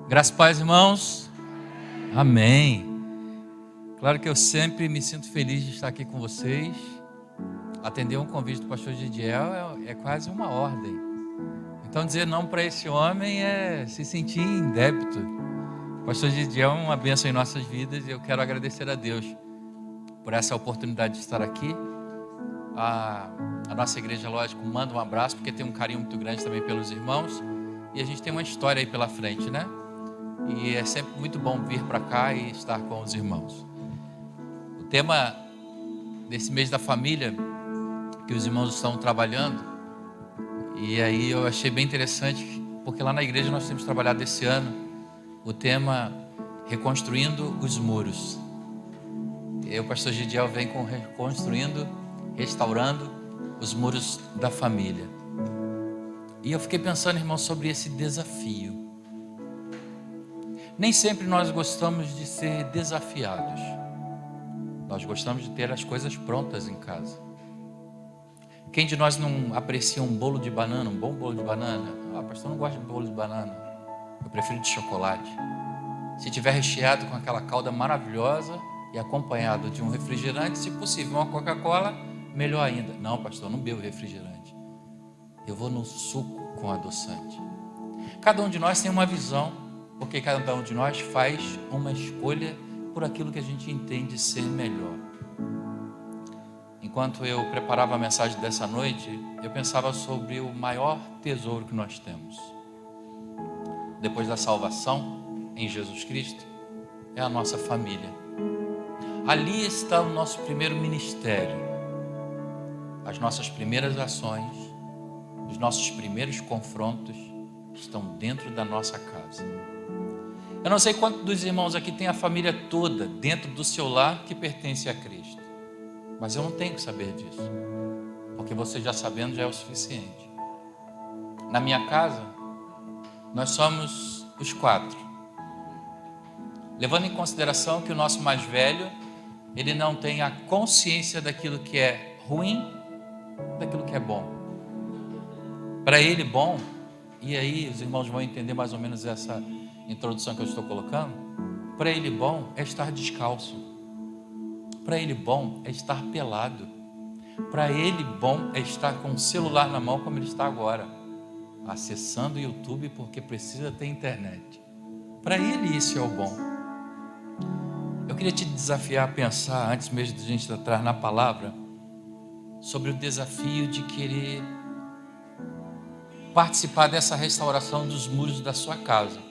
Graças e paz, irmãos. Amém. Claro que eu sempre me sinto feliz de estar aqui com vocês. Atender um convite do pastor Gidiel é quase uma ordem. Então dizer não para esse homem é se sentir em débito. O pastor Gidiel é uma bênção em nossas vidas e eu quero agradecer a Deus por essa oportunidade de estar aqui. A nossa igreja, lógico, manda um abraço porque tem um carinho muito grande também pelos irmãos. E a gente tem uma história aí pela frente, né? E é sempre muito bom vir para cá e estar com os irmãos. O tema desse mês da família que os irmãos estão trabalhando, e aí eu achei bem interessante, porque lá na igreja nós temos trabalhado esse ano o tema Reconstruindo os Muros. O pastor Gidiel vem com reconstruindo, restaurando os muros da família. E eu fiquei pensando, irmão, sobre esse desafio. Nem sempre nós gostamos de ser desafiados. Nós gostamos de ter as coisas prontas em casa. Quem de nós não aprecia um bolo de banana, um bom bolo de banana? Pastor, eu não gosto de bolo de banana. Eu prefiro de chocolate. Se tiver recheado com aquela calda maravilhosa e acompanhado de um refrigerante, se possível, uma Coca-Cola, melhor ainda. Não, pastor, eu não bebo refrigerante. Eu vou no suco com adoçante. Cada um de nós tem uma visão, porque cada um de nós faz uma escolha por aquilo que a gente entende ser melhor. Enquanto eu preparava a mensagem dessa noite, eu pensava sobre o maior tesouro que nós temos. Depois da salvação em Jesus Cristo, é a nossa família. Ali está o nosso primeiro ministério, as nossas primeiras ações, os nossos primeiros confrontos estão dentro da nossa casa. Eu não sei quantos dos irmãos aqui tem a família toda dentro do seu lar que pertence a Cristo, mas eu não tenho que saber disso, porque você já sabendo já é o suficiente. Na minha casa, nós somos os 4, levando em consideração que o nosso mais velho, ele não tem a consciência daquilo que é ruim, daquilo que é bom. Para ele, bom, e aí os irmãos vão entender mais ou menos essa introdução que eu estou colocando. Para ele, bom é estar descalço. Para ele, bom é estar pelado. Para ele, bom é estar com o celular na mão, como ele está agora, acessando o YouTube porque precisa ter internet. Para ele, isso é o bom. Eu queria te desafiar a pensar, antes mesmo de a gente entrar na palavra, sobre o desafio de querer participar dessa restauração dos muros da sua casa,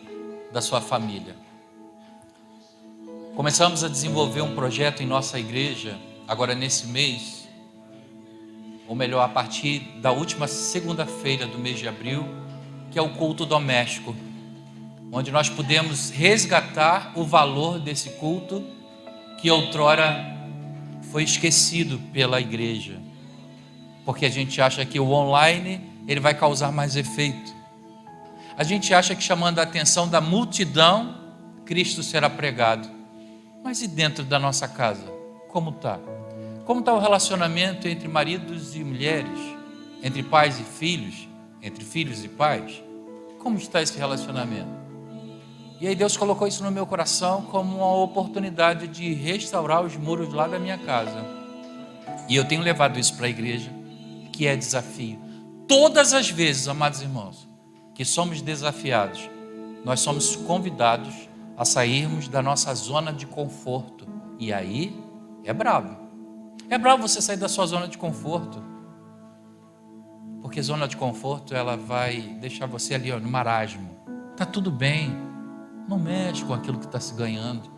da sua família. Começamos a desenvolver um projeto em nossa igreja, agora nesse mês, ou melhor, a partir da última segunda-feira do mês de abril, que é o culto doméstico, onde nós podemos resgatar o valor desse culto que outrora foi esquecido pela igreja, porque a gente acha que o online ele vai causar mais efeito. A gente acha que chamando a atenção da multidão, Cristo será pregado. Mas e dentro da nossa casa? Como está? Como está o relacionamento entre maridos e mulheres? Entre pais e filhos? Entre filhos e pais? Como está esse relacionamento? E aí Deus colocou isso no meu coração como uma oportunidade de restaurar os muros lá da minha casa. E eu tenho levado isso para a igreja, que é desafio. Todas as vezes, amados irmãos, que somos desafiados, nós somos convidados a sairmos da nossa zona de conforto. E aí, é bravo. É bravo você sair da sua zona de conforto. Porque zona de conforto, ela vai deixar você ali no marasmo. Está tudo bem. Não mexe com aquilo que está se ganhando.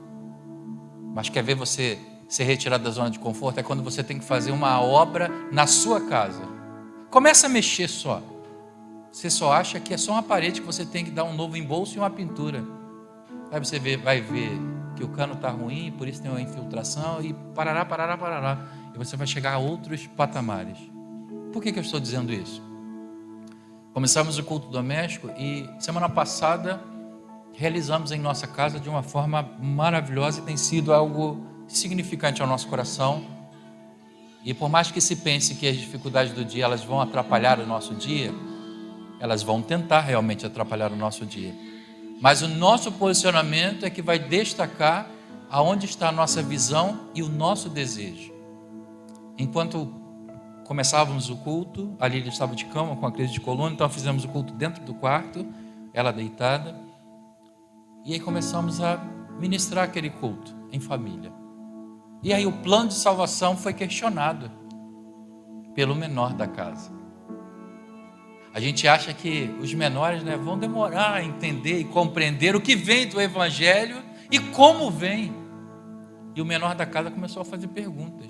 Mas quer ver você ser retirado da zona de conforto? É quando você tem que fazer uma obra na sua casa. Começa a mexer só. Você só acha que é só uma parede que você tem que dar um novo embolso e uma pintura. Aí você vai ver que o cano está ruim, por isso tem uma infiltração e parará. E você vai chegar a outros patamares. Por que eu estou dizendo isso? Começamos o culto doméstico e semana passada realizamos em nossa casa de uma forma maravilhosa e tem sido algo significante ao nosso coração. E por mais que se pense que as dificuldades do dia elas vão atrapalhar o nosso dia, elas vão tentar realmente atrapalhar o nosso dia. Mas o nosso posicionamento é que vai destacar aonde está a nossa visão e o nosso desejo. Enquanto começávamos o culto, a Lília estava de cama com a crise de coluna, então fizemos o culto dentro do quarto, ela deitada, e aí começamos a ministrar aquele culto em família. E aí o plano de salvação foi questionado pelo menor da casa. A gente acha que os menores, vão demorar a entender e compreender o que vem do Evangelho e como vem. E o menor da casa começou a fazer perguntas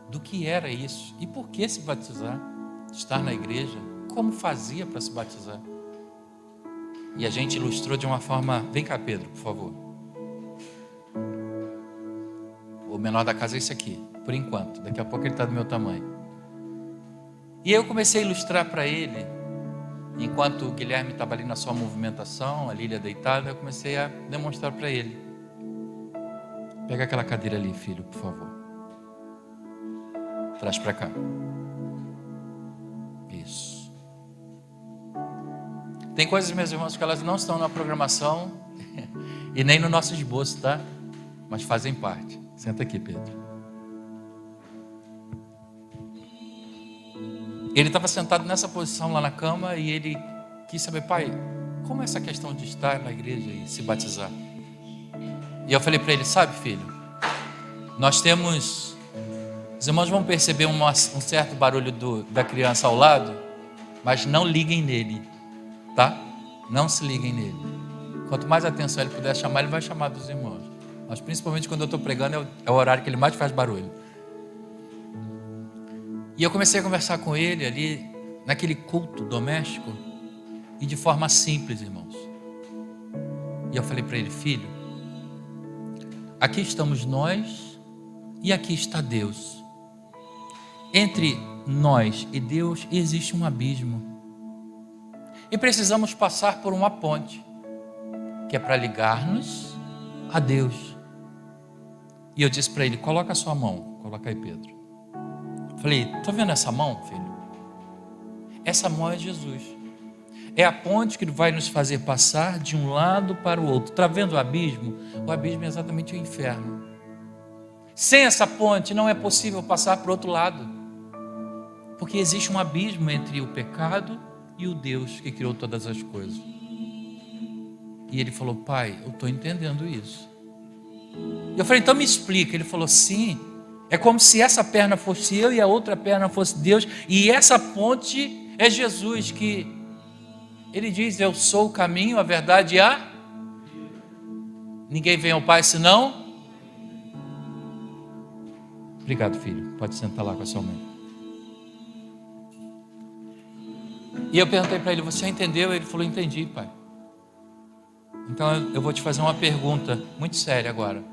do que era isso e por que se batizar, estar na igreja, como fazia para se batizar. E a gente ilustrou de uma forma... Vem cá, Pedro, por favor. O menor da casa é esse aqui, por enquanto. Daqui a pouco ele está do meu tamanho. E eu comecei a ilustrar para ele, enquanto o Guilherme estava ali na sua movimentação, a Lília deitada, eu comecei a demonstrar para ele. Pega aquela cadeira ali, filho, por favor. Traz para cá. Isso. Tem coisas, meus irmãos, que elas não estão na programação e nem no nosso esboço, tá? Mas fazem parte. Senta aqui, Pedro. Ele estava sentado nessa posição lá na cama e ele quis saber, pai, como é essa questão de estar na igreja e se batizar? E eu falei para ele, sabe, filho, nós temos... Os irmãos vão perceber um certo barulho da criança ao lado, mas não liguem nele, tá? Não se liguem nele. Quanto mais atenção ele puder chamar, ele vai chamar dos irmãos. Mas principalmente quando eu estou pregando, é o horário que ele mais faz barulho. E eu comecei a conversar com ele ali, naquele culto doméstico, e de forma simples, irmãos. E eu falei para ele, filho, aqui estamos nós e aqui está Deus. Entre nós e Deus existe um abismo. E precisamos passar por uma ponte, que é para ligar-nos a Deus. E eu disse para ele, coloca a sua mão. Coloca aí, Pedro. Falei, está vendo essa mão, filho? Essa mão é Jesus. É a ponte que vai nos fazer passar de um lado para o outro. Está vendo o abismo? O abismo é exatamente o inferno. Sem essa ponte não é possível passar para o outro lado. Porque existe um abismo entre o pecado e o Deus que criou todas as coisas. E ele falou, pai, eu estou entendendo isso. Eu falei, então me explica. Ele falou, sim. É como se essa perna fosse eu e a outra perna fosse Deus. E essa ponte é Jesus, que ele diz, eu sou o caminho, a verdade e a... Ninguém vem ao Pai senão... Obrigado, filho. Pode sentar lá com a sua mãe. E eu perguntei para ele, você entendeu? Ele falou, entendi, pai. Então eu vou te fazer uma pergunta muito séria agora.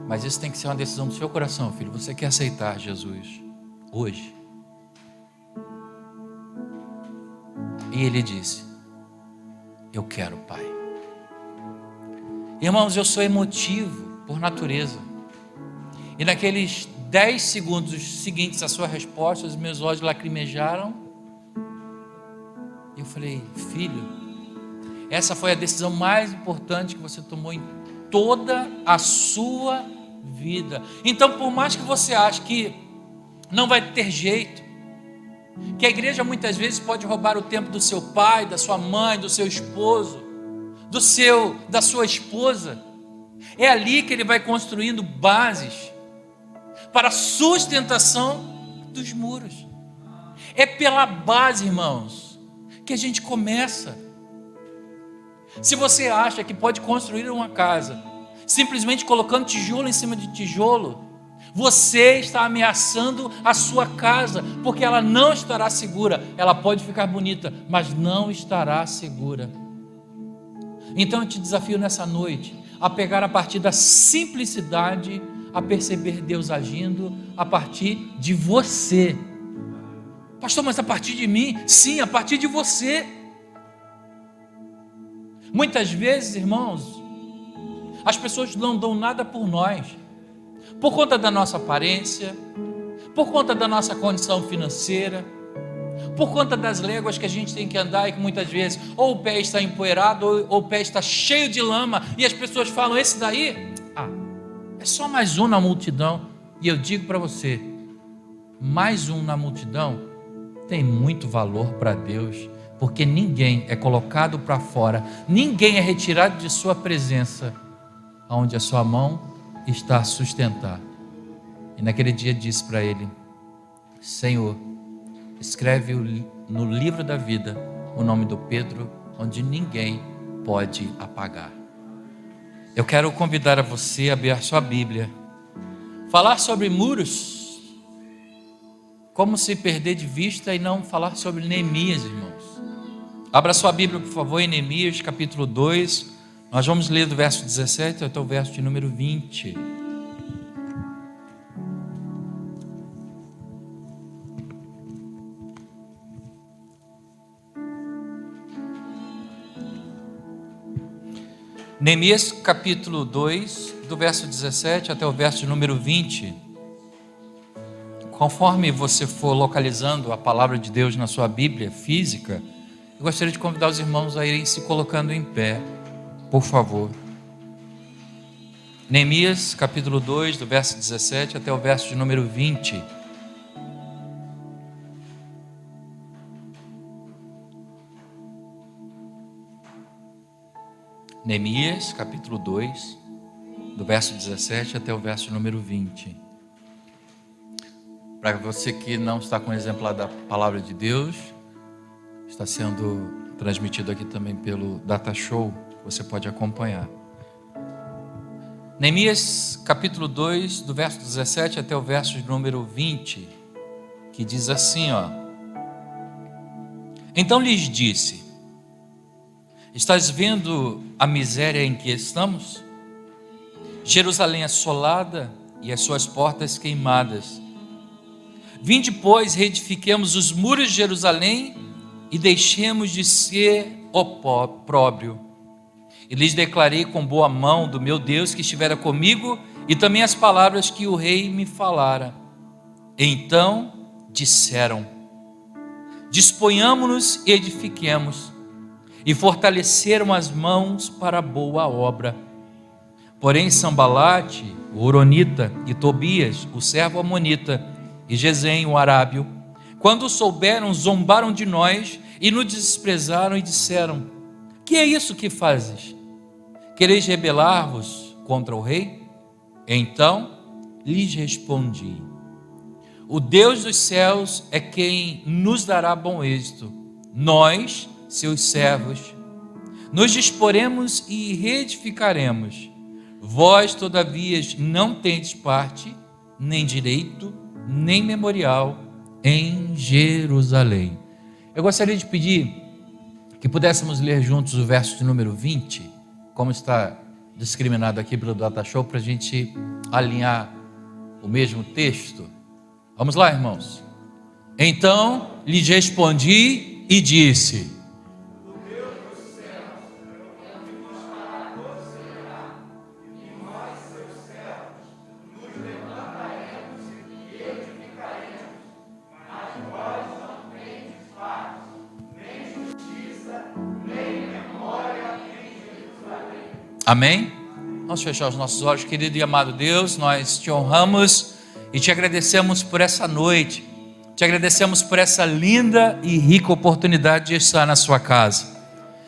Mas isso tem que ser uma decisão do seu coração, filho. Você quer aceitar Jesus hoje? E ele disse, eu quero, pai. Irmãos, eu sou emotivo por natureza. E naqueles 10 segundos seguintes à sua resposta, os meus olhos lacrimejaram. E eu falei, filho, essa foi a decisão mais importante que você tomou em toda a sua vida. Então, por mais que você ache que não vai ter jeito, que a igreja muitas vezes pode roubar o tempo do seu pai, da sua mãe, do seu esposo, da sua esposa, é ali que ele vai construindo bases para a sustentação dos muros. É pela base, irmãos, que a gente começa. Se você acha que pode construir uma casa simplesmente colocando tijolo em cima de tijolo, você está ameaçando a sua casa, porque ela não estará segura. Ela pode ficar bonita, mas não estará segura. Então eu te desafio nessa noite a pegar a partir da simplicidade, a perceber Deus agindo a partir de você. Pastor, mas a partir de mim? Sim, a partir de você. Muitas vezes, irmãos, as pessoas não dão nada por nós, por conta da nossa aparência, por conta da nossa condição financeira, Por conta das léguas que a gente tem que andar e que muitas vezes ou o pé está empoeirado ou o pé está cheio de lama e as pessoas falam, esse daí, é só mais um na multidão. E eu digo para você, mais um na multidão tem muito valor para Deus, porque ninguém é colocado para fora, ninguém é retirado de sua presença, onde a sua mão está a sustentar. E naquele dia disse para ele, Senhor, escreve no livro da vida o nome do Pedro, onde ninguém pode apagar. Eu quero convidar a você a abrir a sua Bíblia, falar sobre muros, como se perder de vista e não falar sobre Neemias, irmãos. Abra sua Bíblia, por favor, em Neemias capítulo 2, nós vamos ler do verso 17 até o verso de número 20. Neemias capítulo 2, do verso 17 até o verso de número 20. Conforme você for localizando a palavra de Deus na sua Bíblia física, eu gostaria de convidar os irmãos a irem se colocando em pé, por favor. Neemias capítulo 2, do verso 17 até o verso de número 20. Neemias capítulo 2, do verso 17 até o verso número 20. Para você que não está com o exemplar da palavra de Deus, está sendo transmitido aqui também pelo Data Show, você pode acompanhar. Neemias capítulo 2, do verso 17 até o verso número 20, que diz assim, Então lhes disse, estás vendo a miséria em que estamos? Jerusalém assolada e as suas portas queimadas. Vinde, pois, reedifiquemos os muros de Jerusalém e deixemos de ser opróbrio. E lhes declarei com boa mão do meu Deus que estivera comigo e também as palavras que o rei me falara. Então disseram, disponhamo-nos e edifiquemos. E fortaleceram as mãos para a boa obra. Porém Sambalate, o horonita, e Tobias, o servo amonita, e Gesem, o arábio, quando souberam, zombaram de nós e nos desprezaram e disseram, que é isso que fazes? Quereis rebelar-vos contra o rei? Então lhes respondi, o Deus dos céus é quem nos dará bom êxito. Nós, seus servos, nos disporemos e reedificaremos. Vós, todavia, não tendes parte, nem direito, nem memorial em Jerusalém. Eu gostaria de pedir que pudéssemos ler juntos o verso de número 20, como está discriminado aqui pelo Data Show, para a gente alinhar o mesmo texto. Vamos lá, irmãos. Então lhes respondi e disse, amém? Vamos fechar os nossos olhos, querido e amado Deus, nós te honramos e te agradecemos por essa noite, te agradecemos por essa linda e rica oportunidade de estar na sua casa.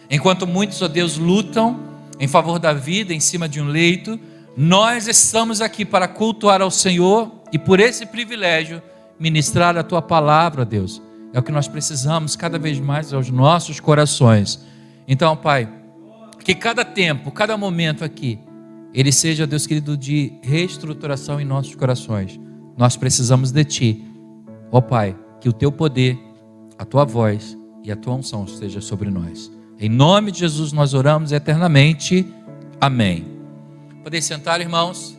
Enquanto muitos, ó Deus, lutam em favor da vida em cima de um leito, nós estamos aqui para cultuar ao Senhor e por esse privilégio ministrar a tua palavra, ó Deus. É o que nós precisamos cada vez mais aos nossos corações. Então, Pai, que cada tempo, cada momento aqui, ele seja, Deus querido, de reestruturação em nossos corações. Nós precisamos de Ti, ó Pai, que o Teu poder, a Tua voz e a Tua unção esteja sobre nós. Em nome de Jesus nós oramos eternamente. Amém. Podem sentar, irmãos.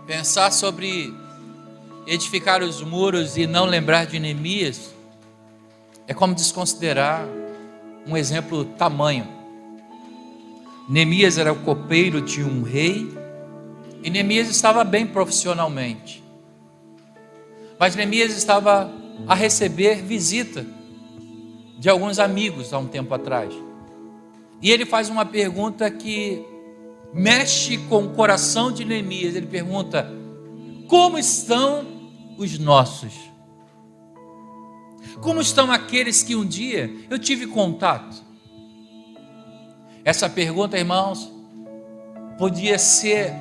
Pensar sobre edificar os muros e não lembrar de Neemias é como desconsiderar um exemplo tamanho. Neemias era o copeiro de um rei e Neemias estava bem profissionalmente, mas Neemias estava a receber visita de alguns amigos há um tempo atrás. E ele faz uma pergunta que mexe com o coração de Neemias. Ele pergunta: como estão os nossos? Como estão aqueles que um dia eu tive contato? Essa pergunta, irmãos, podia ser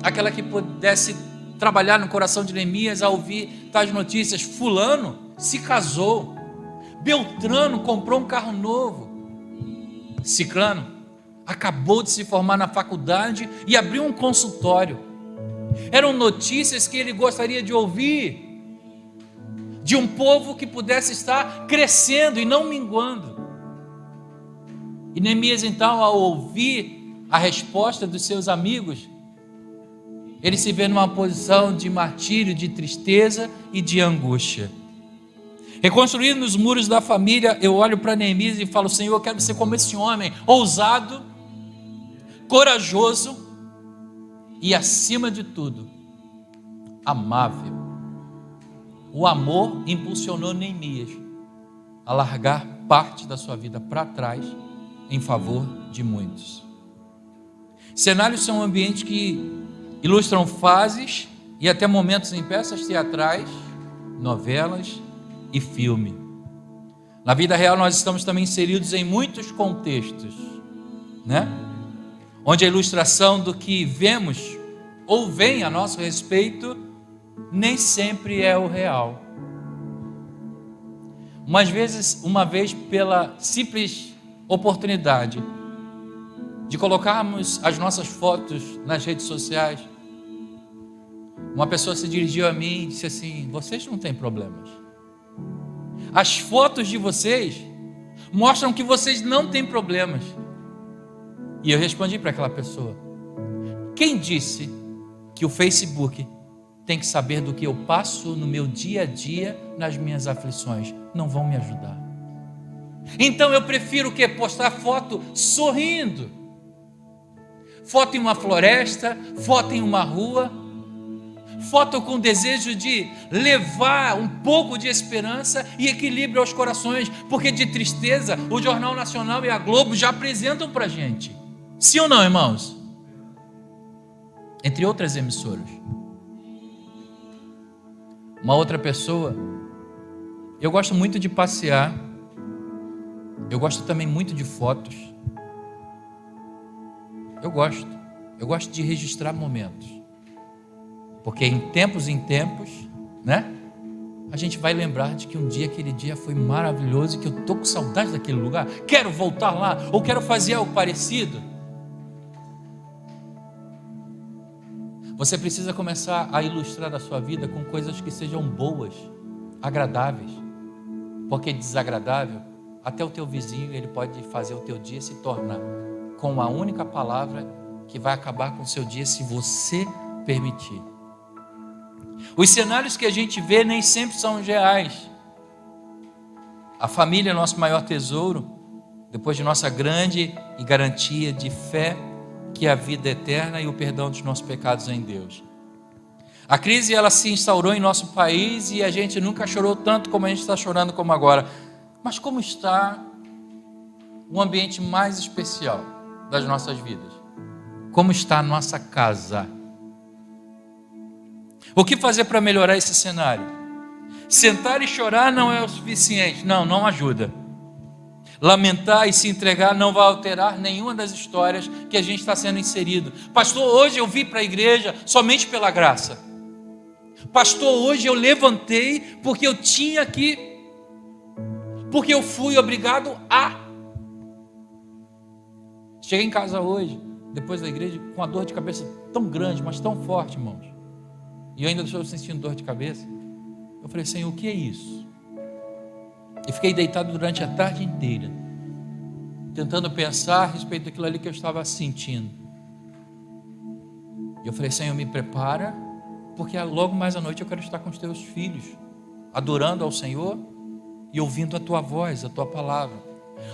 aquela que pudesse trabalhar no coração de Neemias ao ouvir tais notícias: fulano se casou, Beltrano comprou um carro novo, Ciclano acabou de se formar na faculdade e abriu um consultório. Eram notícias que ele gostaria de ouvir, de um povo que pudesse estar crescendo e não minguando. E Neemias, então, ao ouvir a resposta dos seus amigos, ele se vê numa posição de martírio, de tristeza e de angústia. Reconstruindo os muros da família, eu olho para Neemias e falo: Senhor, eu quero ser como esse homem, ousado, corajoso e, acima de tudo, amável. O amor impulsionou Neemias a largar parte da sua vida para trás em favor de muitos. Cenários são ambientes que ilustram fases e até momentos em peças teatrais, novelas e filme. Na vida real nós estamos também inseridos em muitos contextos, né? Onde a ilustração do que vemos ou vem a nosso respeito nem sempre é o real. Uma vez pela simples oportunidade de colocarmos as nossas fotos nas redes sociais, uma pessoa se dirigiu a mim e disse assim: vocês não têm problemas. As fotos de vocês mostram que vocês não têm problemas. E eu respondi para aquela pessoa: quem disse que o Facebook tem que saber do que eu passo no meu dia a dia, nas minhas aflições? Não vão me ajudar. Então eu prefiro o quê? Postar foto sorrindo, foto em uma floresta, foto em uma rua, foto com desejo de levar um pouco de esperança e equilíbrio aos corações, porque de tristeza o Jornal Nacional e a Globo já apresentam para a gente. Sim ou não, irmãos? Entre outras emissoras. Uma outra pessoa: eu gosto muito de passear, eu gosto também muito de fotos, eu gosto de registrar momentos, porque em tempos, né, a gente vai lembrar de que um dia, aquele dia foi maravilhoso e que eu estou com saudade daquele lugar, quero voltar lá, ou quero fazer algo parecido. Você precisa começar a ilustrar a sua vida com coisas que sejam boas, agradáveis, porque desagradável, até o teu vizinho, ele pode fazer o teu dia se tornar com uma única palavra que vai acabar com o seu dia, se você permitir. Os cenários que a gente vê nem sempre são reais. A família é nosso maior tesouro, depois de nossa grande e garantia de fé, que é a vida eterna e o perdão dos nossos pecados em Deus. A crise, ela se instaurou em nosso país e a gente nunca chorou tanto como a gente está chorando como agora. Mas como está o ambiente mais especial das nossas vidas? Como está a nossa casa? O que fazer para melhorar esse cenário? Sentar e chorar não é o suficiente. Não ajuda. Lamentar e se entregar não vai alterar nenhuma das histórias que a gente está sendo inserido. Pastor, hoje eu vim para a igreja somente pela graça. Pastor, hoje eu levantei porque eu tinha que, porque eu fui obrigado a. Cheguei em casa hoje, depois da igreja, com uma dor de cabeça tão grande, mas tão forte, irmãos. E eu ainda estou sentindo dor de cabeça. Eu falei: Senhor, o que é isso? E fiquei deitado durante a tarde inteira, tentando pensar a respeito daquilo ali que eu estava sentindo. E eu falei: Senhor, me prepara, porque logo mais à noite eu quero estar com os teus filhos, adorando ao Senhor e ouvindo a tua voz, a tua palavra.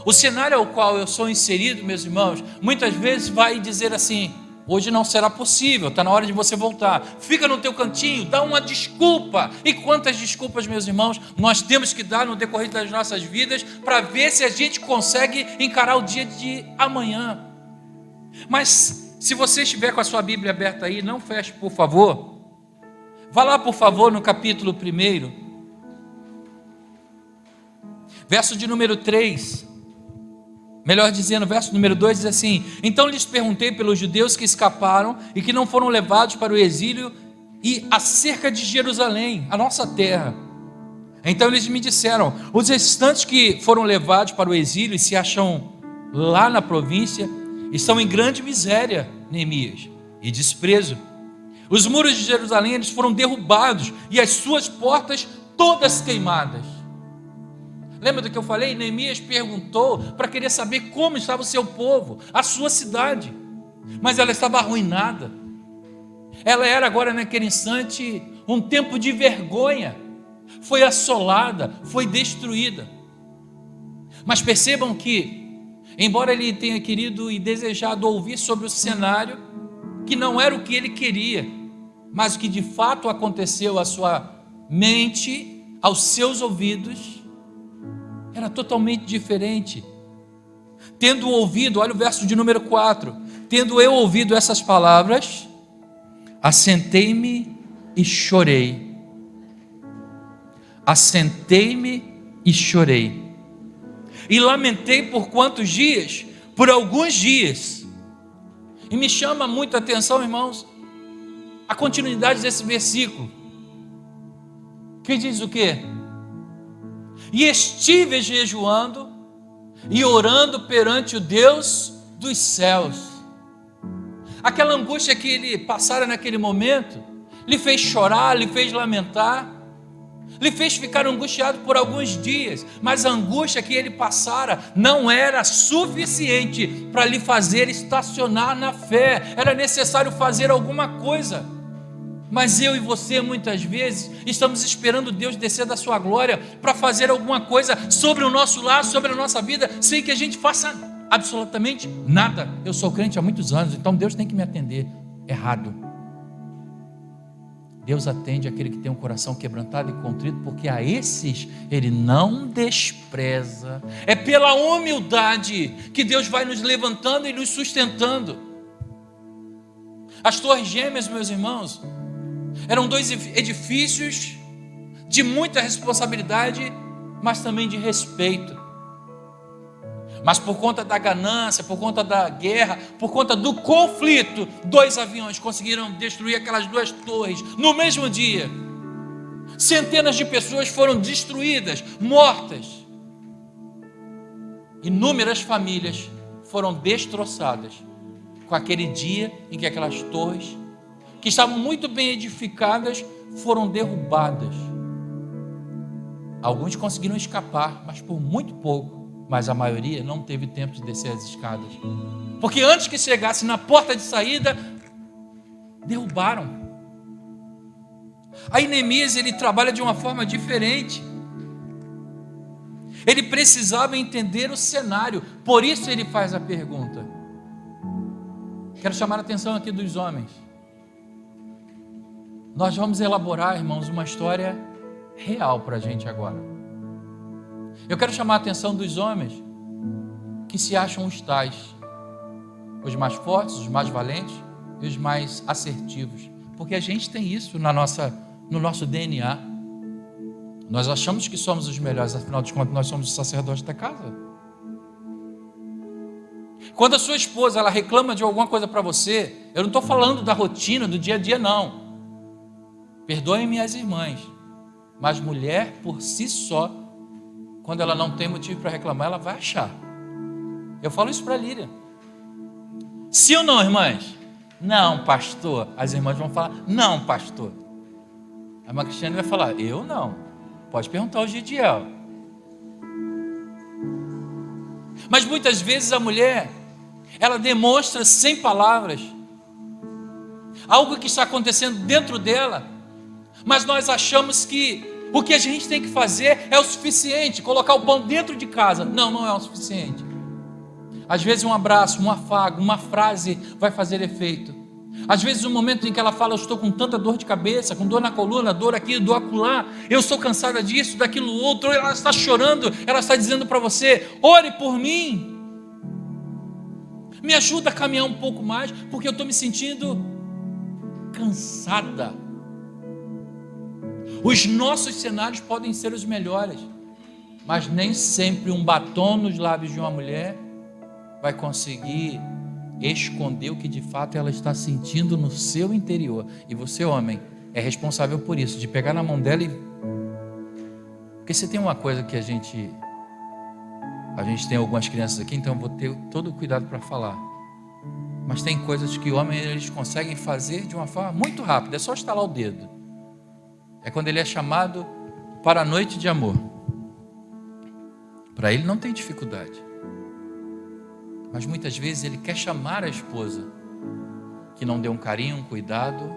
O cenário ao qual eu sou inserido, meus irmãos, muitas vezes vai dizer assim: hoje não será possível, está na hora de você voltar. Fica no teu cantinho, dá uma desculpa. E quantas desculpas, meus irmãos, nós temos que dar no decorrer das nossas vidas para ver se a gente consegue encarar o dia de amanhã. Mas se você estiver com a sua Bíblia aberta aí, não feche, por favor. Vá lá, por favor, no capítulo 1, verso de número 3. Melhor dizendo, verso número 2 diz assim: então lhes perguntei pelos judeus que escaparam e que não foram levados para o exílio e acerca de Jerusalém, a nossa terra. Então eles me disseram: os restantes que foram levados para o exílio e se acham lá na província estão em grande miséria, Neemias, e desprezo. Os muros de Jerusalém eles foram derrubados e as suas portas todas queimadas. Lembra do que eu falei? Neemias perguntou para querer saber como estava o seu povo, a sua cidade, mas ela estava arruinada. Ela era agora, naquele instante, um tempo de vergonha. Foi assolada, foi destruída. Mas percebam que, embora ele tenha querido e desejado ouvir sobre o cenário, que não era o que ele queria, mas o que de fato aconteceu à sua mente, aos seus ouvidos, era totalmente diferente. Tendo ouvido, olha o verso de número 4, tendo eu ouvido essas palavras, assentei-me e chorei. Assentei-me e chorei. E lamentei por quantos dias? Por alguns dias. E me chama muita atenção, irmãos, a continuidade desse versículo, que diz o quê? E estive jejuando e orando perante o Deus dos céus. Aquela angústia que ele passara naquele momento, lhe fez chorar, lhe fez lamentar, lhe fez ficar angustiado por alguns dias, mas a angústia que ele passara não era suficiente para lhe fazer estacionar na fé. Era necessário fazer alguma coisa. Mas eu e você muitas vezes estamos esperando Deus descer da sua glória para fazer alguma coisa sobre o nosso lar, sobre a nossa vida, sem que a gente faça absolutamente nada. Eu sou crente há muitos anos, então Deus tem que me atender. Errado. Deus atende aquele que tem um coração quebrantado e contrito, porque a esses Ele não despreza. É pela humildade que Deus vai nos levantando e nos sustentando. As torres gêmeas, meus irmãos, eram dois edifícios de muita responsabilidade, mas também de respeito. Mas por conta da ganância, por conta da guerra, por conta do conflito, 2 aviões conseguiram destruir aquelas 2 torres no mesmo dia. Centenas de pessoas foram destruídas, mortas. Inúmeras famílias foram destroçadas com aquele dia em que aquelas torres, que estavam muito bem edificadas, foram derrubadas. Alguns conseguiram escapar, mas por muito pouco. Mas a maioria não teve tempo de descer as escadas, porque antes que chegasse na porta de saída, derrubaram. Aí Neemias, ele trabalha de uma forma diferente. Ele precisava entender o cenário, por isso ele faz a pergunta. Quero chamar a atenção aqui dos homens. Nós vamos elaborar, irmãos, uma história real para a gente agora. Eu quero chamar a atenção dos homens que se acham os tais, os mais fortes, os mais valentes e os mais assertivos, porque a gente tem isso no nosso DNA. Nós achamos que somos os melhores, afinal de contas nós somos os sacerdotes da casa. Quando a sua esposa ela reclama de alguma coisa para você, eu não estou falando da rotina, do dia a dia, não. Perdoem-me as irmãs, mas mulher por si só, quando ela não tem motivo para reclamar, ela vai achar. Eu falo isso para a Líria. Sim ou não, irmãs? Não, pastor. As irmãs vão falar, não, pastor. A irmã Cristiane vai falar, eu não. Pode perguntar ao Gidiel. Mas muitas vezes a mulher, ela demonstra sem palavras algo que está acontecendo dentro dela, mas nós achamos que o que a gente tem que fazer é o suficiente, colocar o pão dentro de casa. Não, não é o suficiente. Às vezes um abraço, um afago, uma frase vai fazer efeito. Às vezes um momento em que ela fala: eu estou com tanta dor de cabeça, com dor na coluna, dor aqui, dor acolá, eu estou cansada disso, daquilo outro. Ela está chorando, ela está dizendo para você: ore por mim, me ajuda a caminhar um pouco mais, porque eu estou me sentindo cansada. Os nossos cenários podem ser os melhores, mas nem sempre um batom nos lábios de uma mulher vai conseguir esconder o que de fato ela está sentindo no seu interior. E você, homem, é responsável por isso, de pegar na mão dela e... Porque se tem uma coisa que a gente tem algumas crianças aqui, então eu vou ter todo o cuidado para falar. Mas tem coisas que homens eles conseguem fazer de uma forma muito rápida, é só estalar o dedo. É quando ele é chamado para a noite de amor. Para ele não tem dificuldade. Mas muitas vezes ele quer chamar a esposa, que não deu um carinho, um cuidado.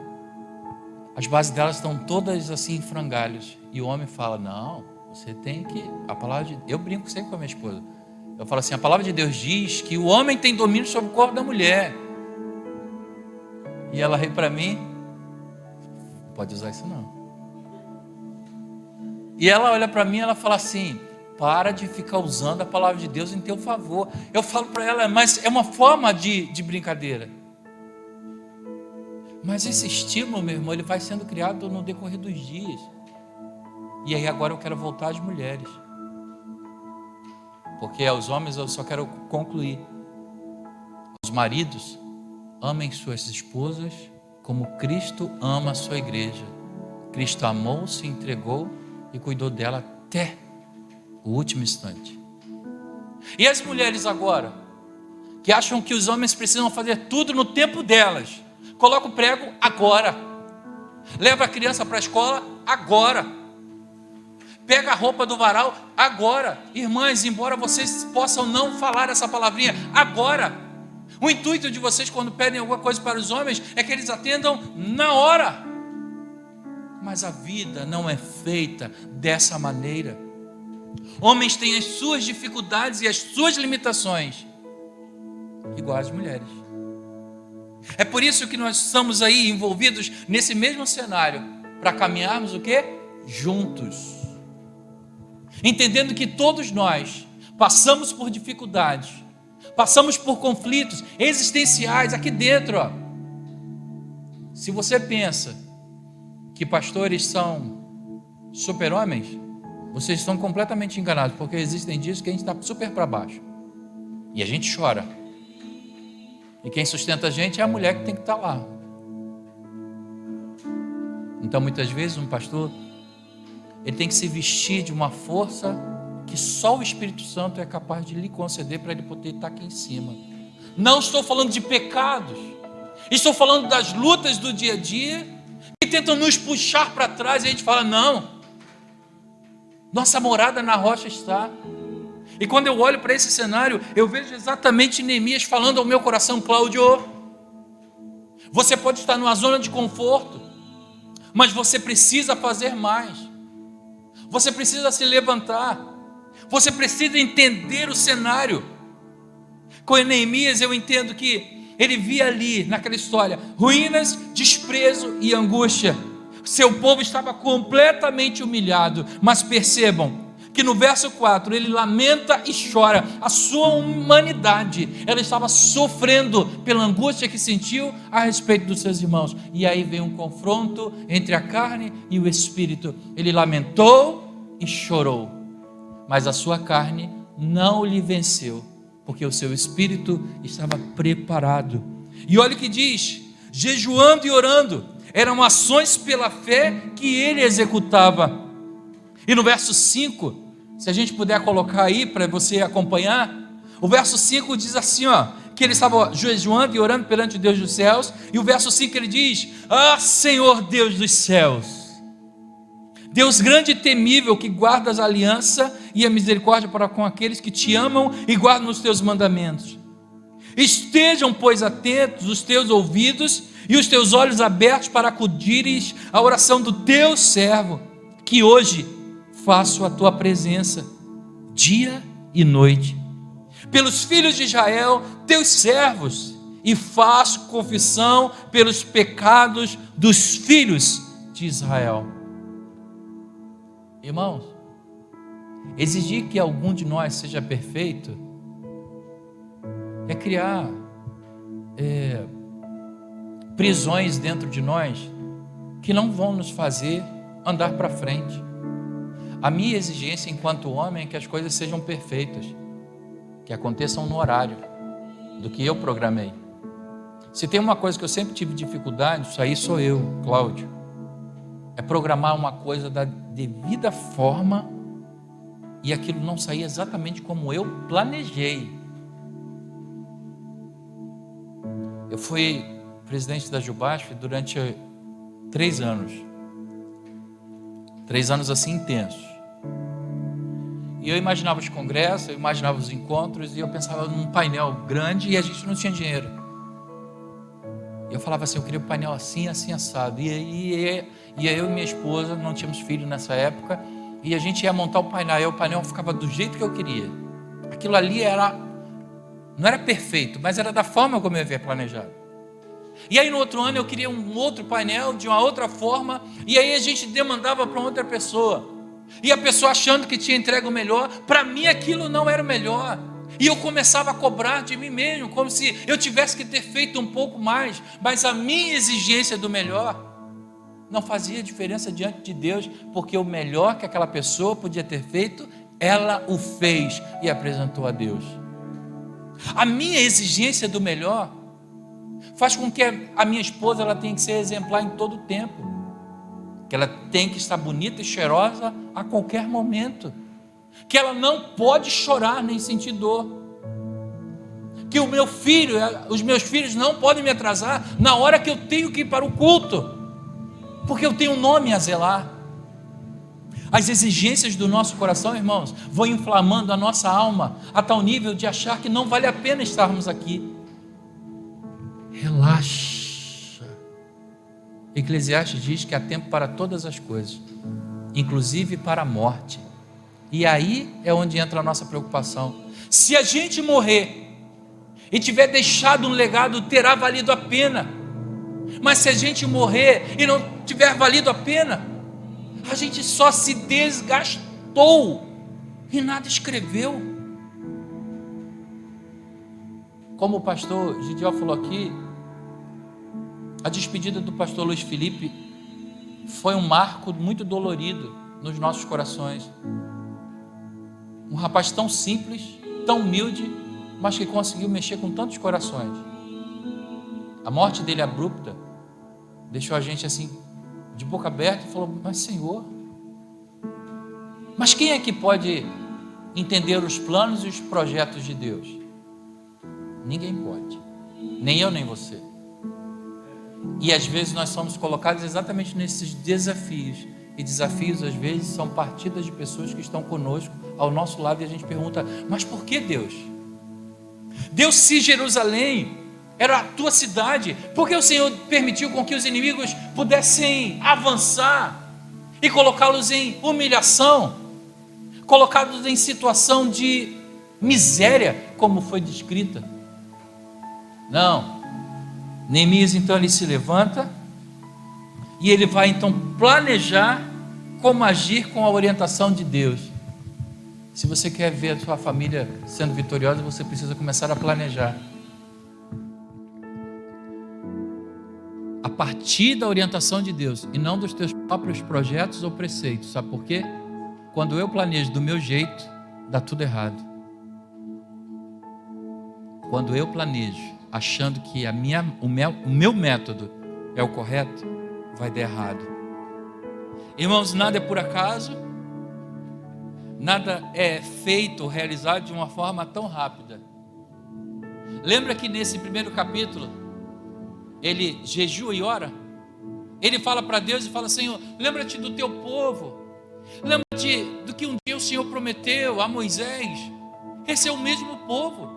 As bases delas estão todas assim em frangalhos. E o homem fala: não, você tem que... A palavra de... Eu brinco sempre com a minha esposa. Eu falo assim: a palavra de Deus diz que o homem tem domínio sobre o corpo da mulher. E ela ri para mim: não pode usar isso não. E ela olha para mim e ela fala assim: para de ficar usando a palavra de Deus em teu favor. Eu falo para ela: mas é uma forma de brincadeira. Mas esse estímulo, meu irmão, ele vai sendo criado no decorrer dos dias. E aí agora eu quero voltar às mulheres, porque aos homens eu só quero concluir. Os maridos, amem suas esposas como Cristo ama a sua igreja. Cristo amou, se entregou e cuidou dela até o último instante. E as mulheres agora, que acham que os homens precisam fazer tudo no tempo delas: coloca o prego agora, leva a criança para a escola agora, pega a roupa do varal agora. Irmãs, embora vocês possam não falar essa palavrinha agora, o intuito de vocês quando pedem alguma coisa para os homens é que eles atendam na hora. Mas a vida não é feita dessa maneira. Homens têm as suas dificuldades e as suas limitações, igual às mulheres. É por isso que nós estamos aí envolvidos nesse mesmo cenário, para caminharmos o quê? Juntos. Entendendo que todos nós passamos por dificuldades, passamos por conflitos existenciais aqui dentro. Ó. Se você pensa que pastores são super-homens, vocês estão completamente enganados, porque existem dias que a gente está super para baixo e a gente chora, e quem sustenta a gente é a mulher que tem que estar lá. Então muitas vezes um pastor, ele tem que se vestir de uma força que só o Espírito Santo é capaz de lhe conceder, para ele poder estar aqui em cima. Não estou falando de pecados, estou falando das lutas do dia a dia, que tentam nos puxar para trás, e a gente fala: não, nossa morada na rocha está. E quando eu olho para esse cenário, eu vejo exatamente Neemias falando ao meu coração: Cláudio, você pode estar numa zona de conforto, mas você precisa fazer mais, você precisa se levantar, você precisa entender o cenário. Com Neemias eu entendo que ele via ali, naquela história, ruínas, desprezo e angústia. Seu povo estava completamente humilhado. Mas percebam que no verso 4, ele lamenta e chora. A sua humanidade, ela estava sofrendo pela angústia que sentiu a respeito dos seus irmãos. E aí vem um confronto entre a carne e o espírito. Ele lamentou e chorou, mas a sua carne não lhe venceu, porque o seu espírito estava preparado. E olha o que diz: jejuando e orando, eram ações pela fé que ele executava. E no verso 5, se a gente puder colocar aí para você acompanhar, o verso 5 diz assim, ó, que ele estava jejuando e orando perante o Deus dos céus. E o verso 5 ele diz: ah, Senhor Deus dos céus, Deus grande e temível, que guardas a aliança e a misericórdia para com aqueles que te amam e guardam os teus mandamentos. Estejam, pois, atentos os teus ouvidos e os teus olhos abertos para acudires à oração do teu servo, que hoje faço a tua presença dia e noite. pelos filhos de Israel, teus servos, e faço confissão pelos pecados dos filhos de Israel. Irmãos, exigir que algum de nós seja perfeito é criar prisões dentro de nós que não vão nos fazer andar para frente. A minha exigência enquanto homem é que as coisas sejam perfeitas, que aconteçam no horário do que eu programei. Se tem uma coisa que eu sempre tive dificuldade, isso aí sou eu, Cláudio, é programar uma coisa da devida forma e aquilo não sair exatamente como eu planejei. Eu fui presidente da Jubasf durante 3 anos. 3 anos assim intensos. E eu imaginava os congressos, eu imaginava os encontros, e eu pensava num painel grande e a gente não tinha dinheiro. E eu falava assim, eu queria um painel assim, assim, assado. E aí eu e minha esposa, não tínhamos filho nessa época, e a gente ia montar o painel, e o painel ficava do jeito que eu queria. Aquilo ali não era perfeito, mas era da forma como eu havia planejado. E aí no outro ano eu queria um outro painel de uma outra forma, e aí a gente demandava para outra pessoa, e a pessoa achando que tinha entregue o melhor. Para mim aquilo não era o melhor, e eu começava a cobrar de mim mesmo, como se eu tivesse que ter feito um pouco mais, mas a minha exigência do melhor não fazia diferença diante de Deus, porque o melhor que aquela pessoa podia ter feito, ela o fez e apresentou a Deus. A minha exigência do melhor faz com que a minha esposa ela tenha que ser exemplar em todo o tempo, que ela tem que estar bonita e cheirosa a qualquer momento, que ela não pode chorar nem sentir dor, que os meus filhos não podem me atrasar na hora que eu tenho que ir para o culto, porque eu tenho um nome a zelar. As exigências do nosso coração, irmãos, vão inflamando a nossa alma a tal nível de achar que não vale a pena estarmos aqui. Relaxa. Eclesiastes diz que há tempo para todas as coisas, inclusive para a morte. E aí é onde entra a nossa preocupação. Se a gente morrer e tiver deixado um legado, terá valido a pena. Mas se a gente morrer e não tiver valido a pena, a gente só se desgastou e nada escreveu. Como o pastor Gideon falou aqui, a despedida do pastor Luiz Felipe foi um marco muito dolorido nos nossos corações. Um rapaz tão simples, tão humilde, mas que conseguiu mexer com tantos corações. A morte dele abrupta deixou a gente assim de boca aberta e falou: mas Senhor, mas quem é que pode entender os planos e os projetos de Deus? Ninguém pode, nem eu nem você. E às vezes nós somos colocados exatamente nesses desafios, e desafios às vezes são partidas de pessoas que estão conosco ao nosso lado, e a gente pergunta: mas por que Deus? Deus, se Jerusalém era a tua cidade, por que o Senhor permitiu com que os inimigos pudessem avançar e colocá-los em humilhação, colocá-los em situação de miséria, como foi descrita? Não. Neemias então ele se levanta e ele vai então planejar como agir com a orientação de Deus. Se você quer ver a sua família sendo vitoriosa, você precisa começar a planejar a partir da orientação de Deus e não dos teus próprios projetos ou preceitos. Sabe por quê? Quando eu planejo do meu jeito, dá tudo errado. Quando eu planejo achando que o meu método é o correto, vai dar errado. Irmãos, nada é por acaso, nada é feito ou realizado de uma forma tão rápida. Lembra que nesse primeiro capítulo ele jejua e ora? Ele fala para Deus e fala: Senhor, lembra-te do teu povo, lembra-te do que um dia o Senhor prometeu a Moisés. Esse é o mesmo povo.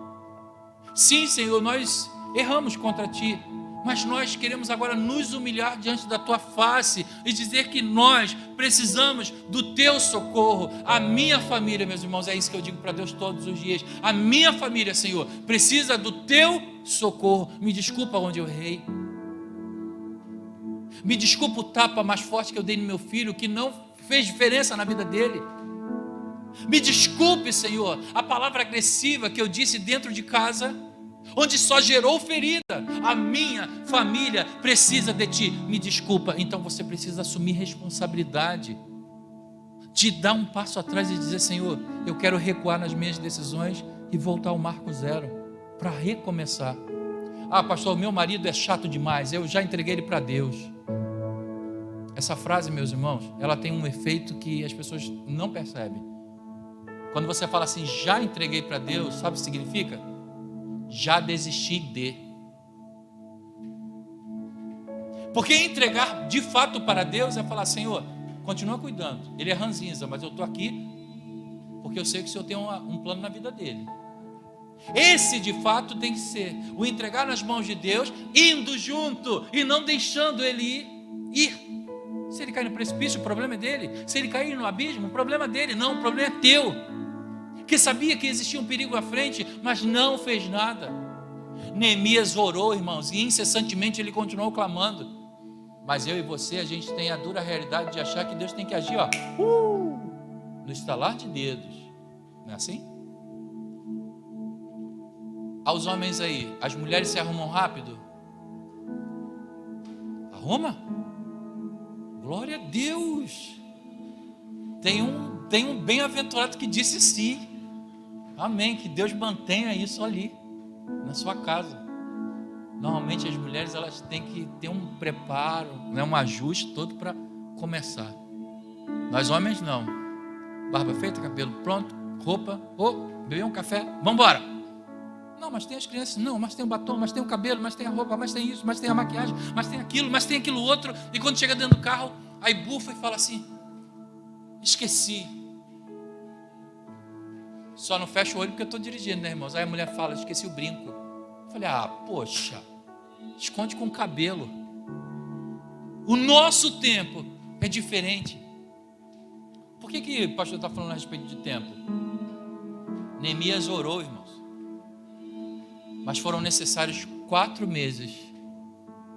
Sim, Senhor, nós erramos contra ti, Mas nós queremos agora nos humilhar diante da tua face e dizer que nós precisamos do teu socorro. A minha família, meus irmãos, é isso que eu digo para Deus todos os dias. A minha família, Senhor, precisa do teu socorro. Me desculpa onde eu errei. Me desculpa o tapa mais forte que eu dei no meu filho, que não fez diferença na vida dele. Me desculpe, Senhor, a palavra agressiva que eu disse dentro de casa, onde só gerou ferida. A minha família precisa de ti. Me desculpa. Então você precisa assumir responsabilidade, de dar um passo atrás e dizer: Senhor, eu quero recuar nas minhas decisões e voltar ao marco zero, para recomeçar. Ah, pastor, meu marido é chato demais, eu já entreguei ele para Deus. Essa frase, meus irmãos, ela tem um efeito que as pessoas não percebem. Quando você fala assim, já entreguei para Deus, sabe o que significa? Já desisti de. Porque entregar de fato para Deus é falar: Senhor, continua cuidando, ele é ranzinza, mas eu estou aqui porque eu sei que o Senhor tem um plano na vida dele. Esse de fato tem que ser o entregar nas mãos de Deus, indo junto e não deixando ele ir. Se ele cair no precipício, o problema é dele. Se ele cair no abismo, o problema é dele. Não, o problema é teu, que sabia que existia um perigo à frente, mas não fez nada. Neemias orou, irmãos, e incessantemente ele continuou clamando. Mas eu e você, a gente tem a dura realidade de achar que Deus tem que agir, no estalar de dedos. Não é assim? Aos homens aí, as mulheres se arrumam rápido? Arruma? Glória a Deus. Tem um bem-aventurado que disse sim. Amém, que Deus mantenha isso ali, na sua casa. Normalmente as mulheres, elas têm que ter um preparo, um ajuste todo para começar. Nós homens não. Barba feita, cabelo pronto, roupa, beber um café, vamos embora. Não, mas tem as crianças, não, mas tem o batom, mas tem o cabelo, mas tem a roupa, mas tem isso, mas tem a maquiagem, mas tem aquilo outro. E quando chega dentro do carro, aí bufa e fala assim: esqueci. Só não fecha o olho porque eu estou dirigindo, né, irmãos? Aí a mulher fala: esqueci o brinco. Eu falei: poxa, esconde com o cabelo. O nosso tempo é diferente. Por que o pastor está falando a respeito de tempo? Neemias orou, irmãos, mas foram necessários 4 meses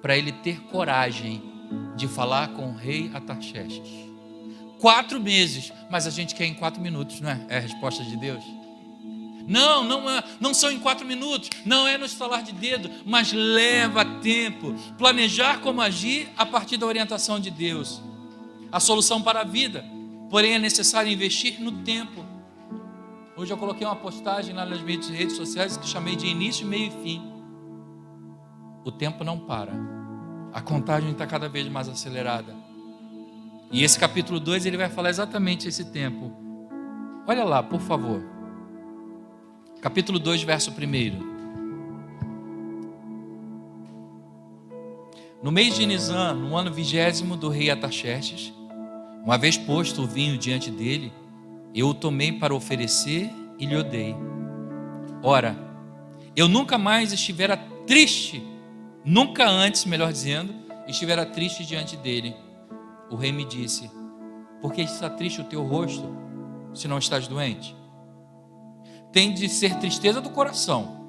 para ele ter coragem de falar com o rei Artaxerxes. 4 meses, mas a gente quer em 4 minutos, não é? É a resposta de Deus? Não são em 4 minutos, não é no estalar de dedo, mas leva tempo. Planejar como agir a partir da orientação de Deus. A solução para a vida, porém é necessário investir no tempo. Hoje eu coloquei uma postagem lá nas minhas redes sociais que chamei de início, meio e fim. O tempo não para, a contagem está cada vez mais acelerada. E esse capítulo 2 ele vai falar exatamente esse tempo. Olha lá, por favor. Capítulo 2, verso 1. No mês de Nisan, no ano 20º do rei Artaxerxes, uma vez posto o vinho diante dele, eu o tomei para oferecer e lhe dei. Ora, eu nunca mais estivera triste, nunca antes, melhor dizendo, estivera triste diante dele. O rei me disse: por que está triste o teu rosto, se não estás doente? Tem de ser tristeza do coração.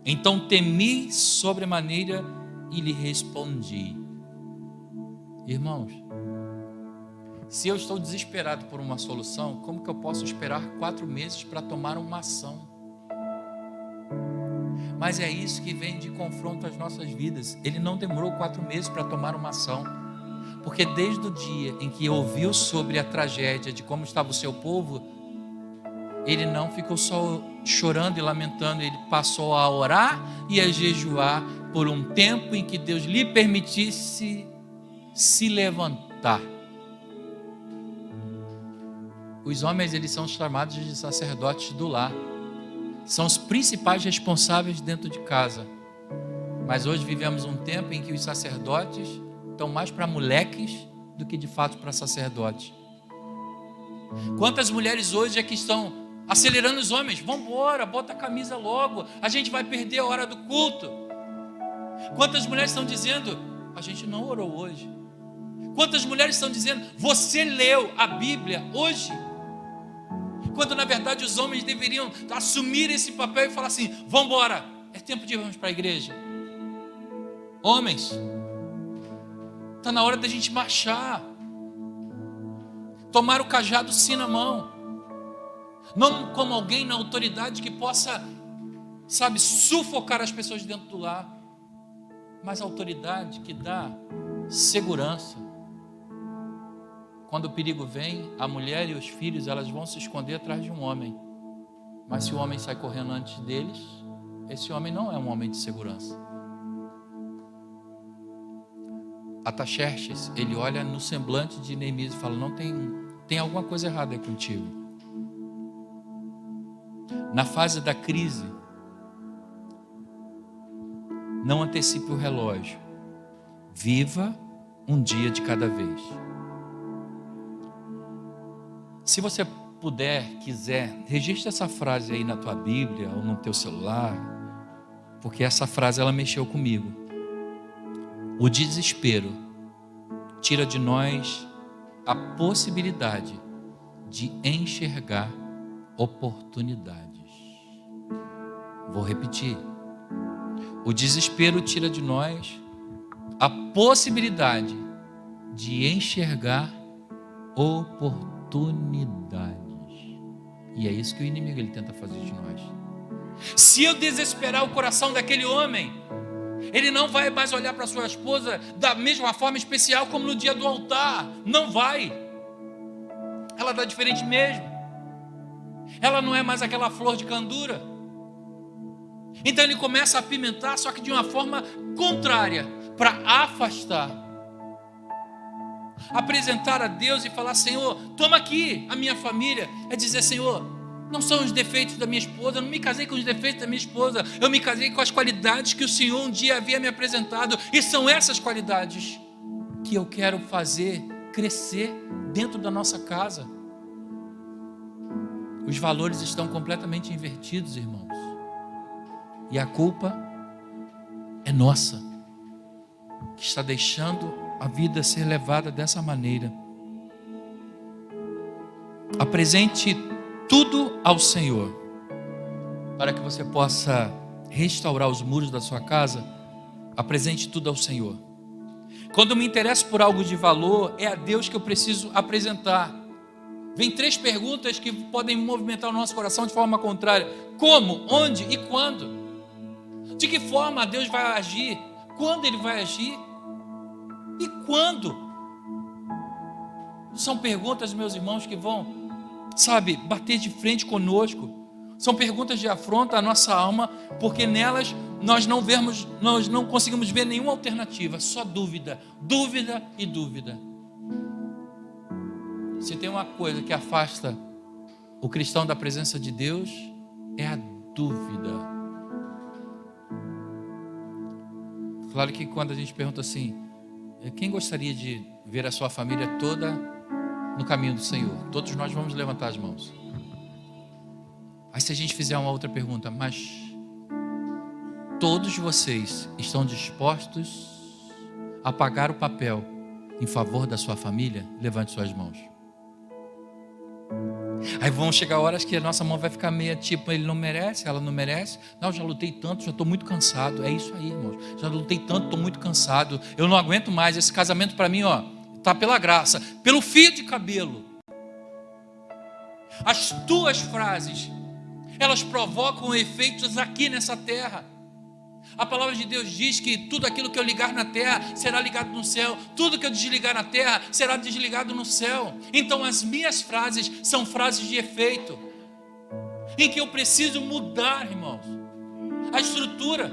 Então temi sobremaneira e lhe respondi. Irmãos, se eu estou desesperado por uma solução, como que eu posso esperar 4 meses para tomar uma ação? Mas é isso que vem de confronto às nossas vidas. Ele não demorou 4 meses para tomar uma ação, porque desde o dia em que ouviu sobre a tragédia de como estava o seu povo, ele não ficou só chorando e lamentando, ele passou a orar e a jejuar por um tempo em que Deus lhe permitisse se levantar. Os homens, eles são chamados de sacerdotes do lar. São os principais responsáveis dentro de casa. Mas hoje vivemos um tempo em que os sacerdotes estão mais para moleques do que de fato para sacerdotes. Quantas mulheres hoje é que estão acelerando os homens? Vamos embora, bota a camisa logo, a gente vai perder a hora do culto. Quantas mulheres estão dizendo, a gente não orou hoje? Quantas mulheres estão dizendo, você leu a Bíblia hoje? Quando na verdade os homens deveriam assumir esse papel e falar assim, vamos embora, é tempo de irmos para a igreja. Homens, está na hora da gente marchar, tomar o cajado sim na mão, não como alguém na autoridade que possa, sufocar as pessoas dentro do lar, mas a autoridade que dá segurança. Quando o perigo vem, a mulher e os filhos, elas vão se esconder atrás de um homem. Mas se o homem sai correndo antes deles, esse homem não é um homem de segurança. Ataxerxes, ele olha no semblante de Neemias e fala, não tem alguma coisa errada aí contigo. Na fase da crise, não antecipe o relógio. Viva um dia de cada vez. Se você puder, quiser, registre essa frase aí na tua Bíblia ou no teu celular, porque essa frase ela mexeu comigo. O desespero tira de nós a possibilidade de enxergar oportunidades. Vou repetir. O desespero tira de nós a possibilidade de enxergar oportunidades. E é isso que o inimigo ele tenta fazer de nós. Se eu desesperar o coração daquele homem, ele não vai mais olhar para sua esposa da mesma forma especial como no dia do altar. Não vai. Ela está diferente mesmo. Ela não é mais aquela flor de candura. Então ele começa a apimentar, só que de uma forma contrária, para afastar. Apresentar a Deus e falar, Senhor, toma aqui a minha família. É dizer, Senhor, não são os defeitos da minha esposa, eu não me casei com os defeitos da minha esposa, eu me casei com as qualidades que o Senhor um dia havia me apresentado, e são essas qualidades que eu quero fazer crescer dentro da nossa casa. Os valores estão completamente invertidos, irmãos, e a culpa é nossa, que está deixando a vida ser levada dessa maneira. Apresente tudo ao Senhor, para que você possa restaurar os muros da sua casa. Apresente tudo ao Senhor. Quando eu me interesso por algo de valor, é a Deus que eu preciso apresentar. Vem 3 perguntas que podem movimentar o nosso coração de forma contrária: como, onde e quando? De que forma Deus vai agir? Quando Ele vai agir? E quando? São perguntas, meus irmãos, que vão, bater de frente conosco. São perguntas de afronta à nossa alma, porque nelas nós não conseguimos ver nenhuma alternativa, só dúvida, dúvida e dúvida. Se tem uma coisa que afasta o cristão da presença de Deus, é a dúvida. Claro que quando a gente pergunta assim, quem gostaria de ver a sua família toda no caminho do Senhor? Todos nós vamos levantar as mãos. Aí se a gente fizer uma outra pergunta, mas todos vocês estão dispostos a pagar o papel em favor da sua família? Levante suas mãos. Aí vão chegar horas que a nossa mão vai ficar meio ele não merece, ela não merece. Não, já lutei tanto, já estou muito cansado. É isso aí, irmãos. Já lutei tanto, estou muito cansado. Eu não aguento mais. Esse casamento para mim, está pela graça, pelo fio de cabelo. As tuas frases, elas provocam efeitos aqui nessa terra. A palavra de Deus diz que tudo aquilo que eu ligar na terra será ligado no céu, tudo que eu desligar na terra será desligado no céu. Então as minhas frases são frases de efeito, em que eu preciso mudar, irmãos, a estrutura.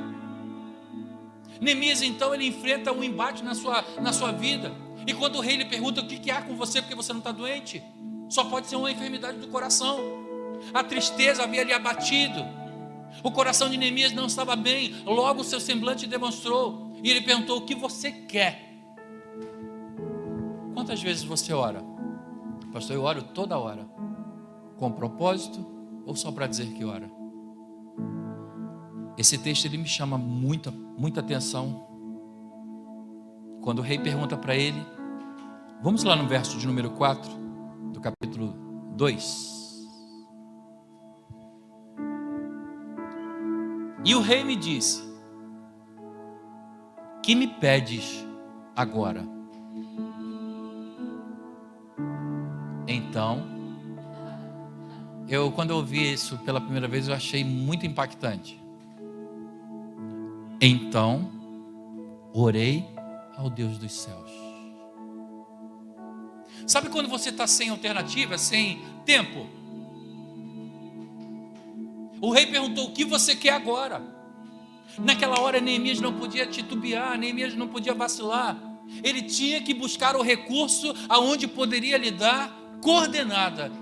Neemias então ele enfrenta um embate na sua vida, e quando o rei lhe pergunta o que há com você, porque você não está doente, só pode ser uma enfermidade do coração. A tristeza havia lhe abatido. O coração de Neemias não estava bem, logo o seu semblante demonstrou, e ele perguntou: o que você quer? Quantas vezes você ora? Pastor, eu oro toda hora. Com propósito ou só para dizer que ora? Esse texto ele me chama muita atenção, quando o rei pergunta para ele, vamos lá no verso de número 4, do capítulo 2. E o rei me disse, que me pedes agora? Então, quando eu ouvi isso pela primeira vez, eu achei muito impactante. Então, orei ao Deus dos céus. Sabe quando você está sem alternativa, sem tempo? O rei perguntou, o que você quer agora? Naquela hora, Neemias não podia titubear, Neemias não podia vacilar. Ele tinha que buscar o recurso aonde poderia lhe dar coordenada.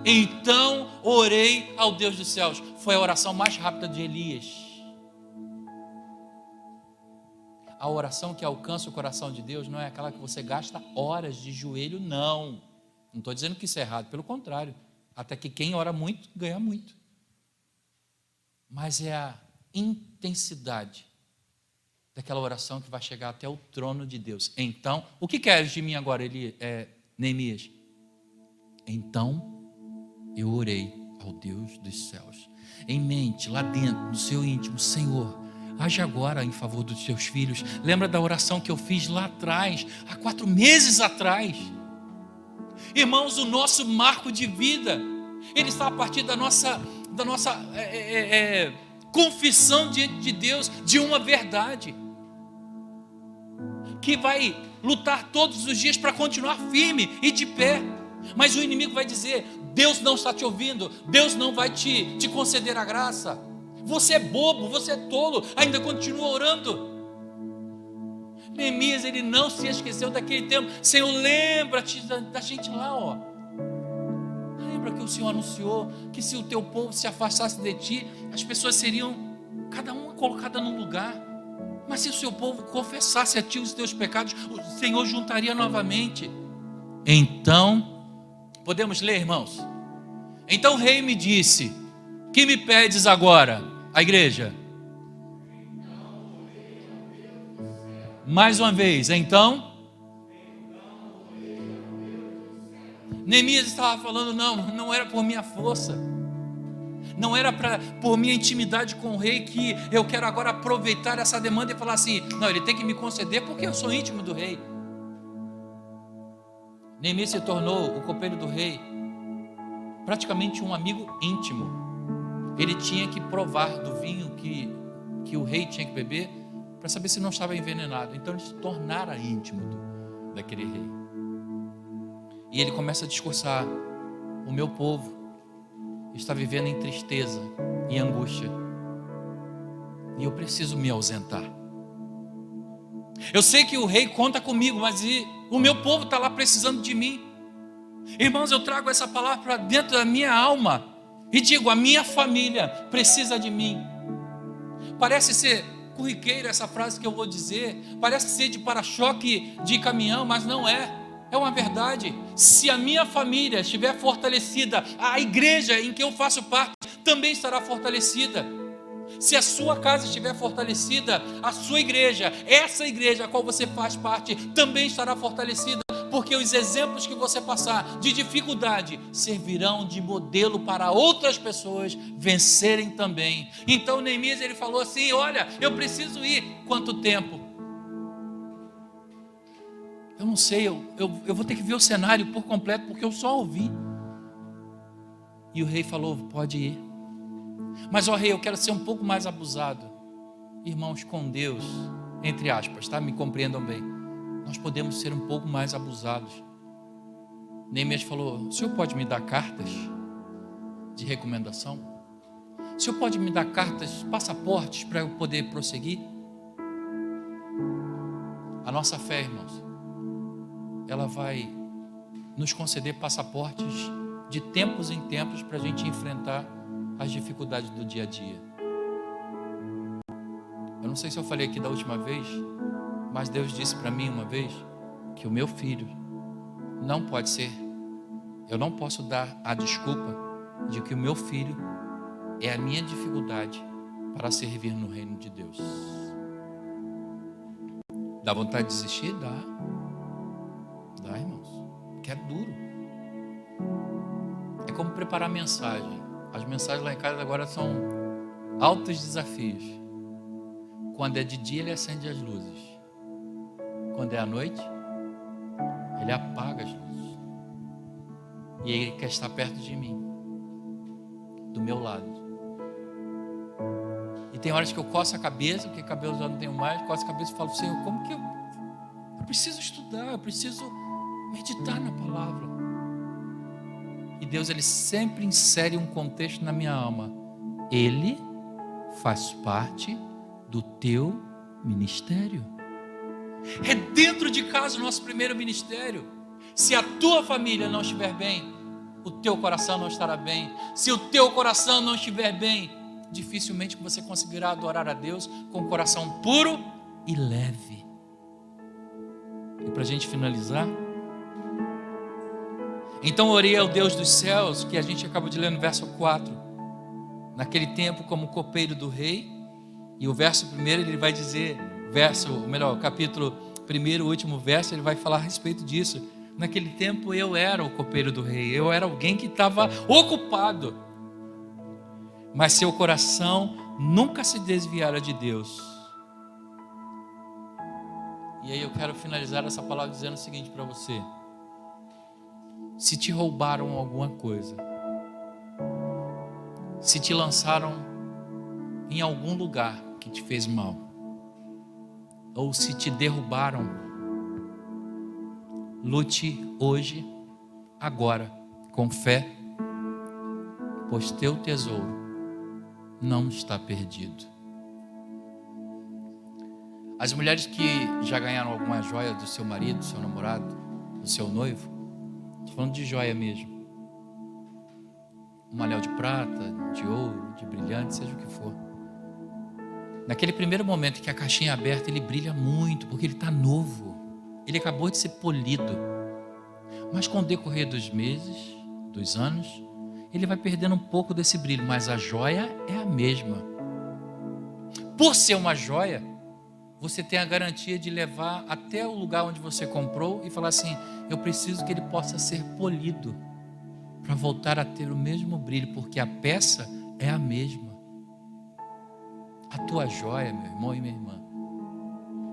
Então, orei ao Deus dos céus. Foi a oração mais rápida de Elias. A oração que alcança o coração de Deus não é aquela que você gasta horas de joelho, não. Não estou dizendo que isso é errado, pelo contrário. Até que quem ora muito, ganha muito. Mas é a intensidade daquela oração que vai chegar até o trono de Deus. Então, o que queres de mim agora, Neemias? Então, eu orei ao Deus dos céus. Em mente, lá dentro, no seu íntimo, Senhor, age agora em favor dos teus filhos. Lembra da oração que eu fiz lá atrás, há 4 meses atrás? Irmãos, o nosso marco de vida, ele está a partir da nossa confissão diante de Deus de uma verdade, que vai lutar todos os dias para continuar firme e de pé. Mas o inimigo vai dizer, Deus não está te ouvindo, Deus não vai te conceder a graça. Você é bobo, você é tolo, ainda continua orando. Neemias, ele não se esqueceu daquele tempo. Senhor, lembra-te da gente lá, ó. Lembra que o Senhor anunciou que se o teu povo se afastasse de ti, as pessoas seriam cada uma colocada num lugar. Mas se o seu povo confessasse a ti os teus pecados, o Senhor juntaria novamente. Então, podemos ler, irmãos? Então o rei me disse, que me pedes agora? A igreja. Mais uma vez, então. Neemias estava falando, não era por minha força. Não era por minha intimidade com o rei que eu quero agora aproveitar essa demanda e falar assim, não, ele tem que me conceder porque eu sou íntimo do rei. Neemias se tornou o copeiro do rei, praticamente um amigo íntimo. Ele tinha que provar do vinho que o rei tinha que beber para saber se não estava envenenado. Então ele se tornara íntimo daquele rei. E ele começa a discursar, o meu povo está vivendo em tristeza e angústia, e eu preciso me ausentar. Eu sei que o rei conta comigo, mas o meu povo está lá precisando de mim. Irmãos, eu trago essa palavra para dentro da minha alma e digo, a minha família precisa de mim. Parece ser corriqueira essa frase que eu vou dizer, parece ser de para-choque de caminhão, mas não é. É uma verdade. Se a minha família estiver fortalecida, a igreja em que eu faço parte também estará fortalecida. Se a sua casa estiver fortalecida, a sua igreja, essa igreja a qual você faz parte, também estará fortalecida, porque os exemplos que você passar de dificuldade servirão de modelo para outras pessoas vencerem também. Então Neemias, ele falou assim, olha, eu preciso ir. Quanto tempo? Eu não sei, eu vou ter que ver o cenário por completo, porque eu só ouvi. E o rei falou, pode ir. Mas, ó rei, eu quero ser um pouco mais abusado. Irmãos, com Deus, entre aspas, tá? Me compreendam bem. Nós podemos ser um pouco mais abusados. Neemias falou, o senhor pode me dar cartas de recomendação? O senhor pode me dar cartas, passaportes para eu poder prosseguir? A nossa fé, irmãos, ela vai nos conceder passaportes de tempos em tempos para a gente enfrentar as dificuldades do dia a dia. Eu não sei se eu falei aqui da última vez, mas Deus disse para mim uma vez que o meu filho não pode ser, eu não posso dar a desculpa de que o meu filho é a minha dificuldade para servir no reino de Deus. Dá vontade de desistir? Dá. Dá, irmãos. Porque é duro. É como preparar mensagem. As mensagens lá em casa agora são altos desafios. Quando é de dia, ele acende as luzes. Quando é à noite, ele apaga as luzes. E ele quer estar perto de mim, do meu lado. E tem horas que eu coço a cabeça, porque cabelo já não tenho mais, coço a cabeça e falo, Senhor, como que eu preciso estudar, eu preciso meditar na palavra. E Deus, ele sempre insere um contexto na minha alma. Ele faz parte do teu ministério. É dentro de casa o nosso primeiro ministério. Se a tua família não estiver bem, o teu coração não estará bem. Se o teu coração não estiver bem, dificilmente você conseguirá adorar a Deus com o coração puro e leve. E para a gente finalizar, então orei ao Deus dos céus, que a gente acaba de ler no verso 4. Naquele tempo, como copeiro do rei, e o verso primeiro ele vai dizer, capítulo 1, o último verso, ele vai falar a respeito disso. Naquele tempo eu era o copeiro do rei, eu era alguém que estava ocupado, mas seu coração nunca se desviara de Deus. E aí eu quero finalizar essa palavra dizendo o seguinte para você: se te roubaram alguma coisa, se te lançaram em algum lugar que te fez mal, ou se te derrubaram, lute hoje, agora, com fé, pois teu tesouro não está perdido. As mulheres que já ganharam alguma joia do seu marido, do seu namorado, do seu noivo, estou falando de joia mesmo, um anel de prata, de ouro, de brilhante, seja o que for. Naquele primeiro momento que a caixinha é aberta, ele brilha muito, porque ele está novo, ele acabou de ser polido. Mas com o decorrer dos meses, dos anos, ele vai perdendo um pouco desse brilho, mas a joia é a mesma. Por ser uma joia, você tem a garantia de levar até o lugar onde você comprou e falar assim: eu preciso que ele possa ser polido para voltar a ter o mesmo brilho, porque a peça é a mesma. A tua joia, meu irmão e minha irmã,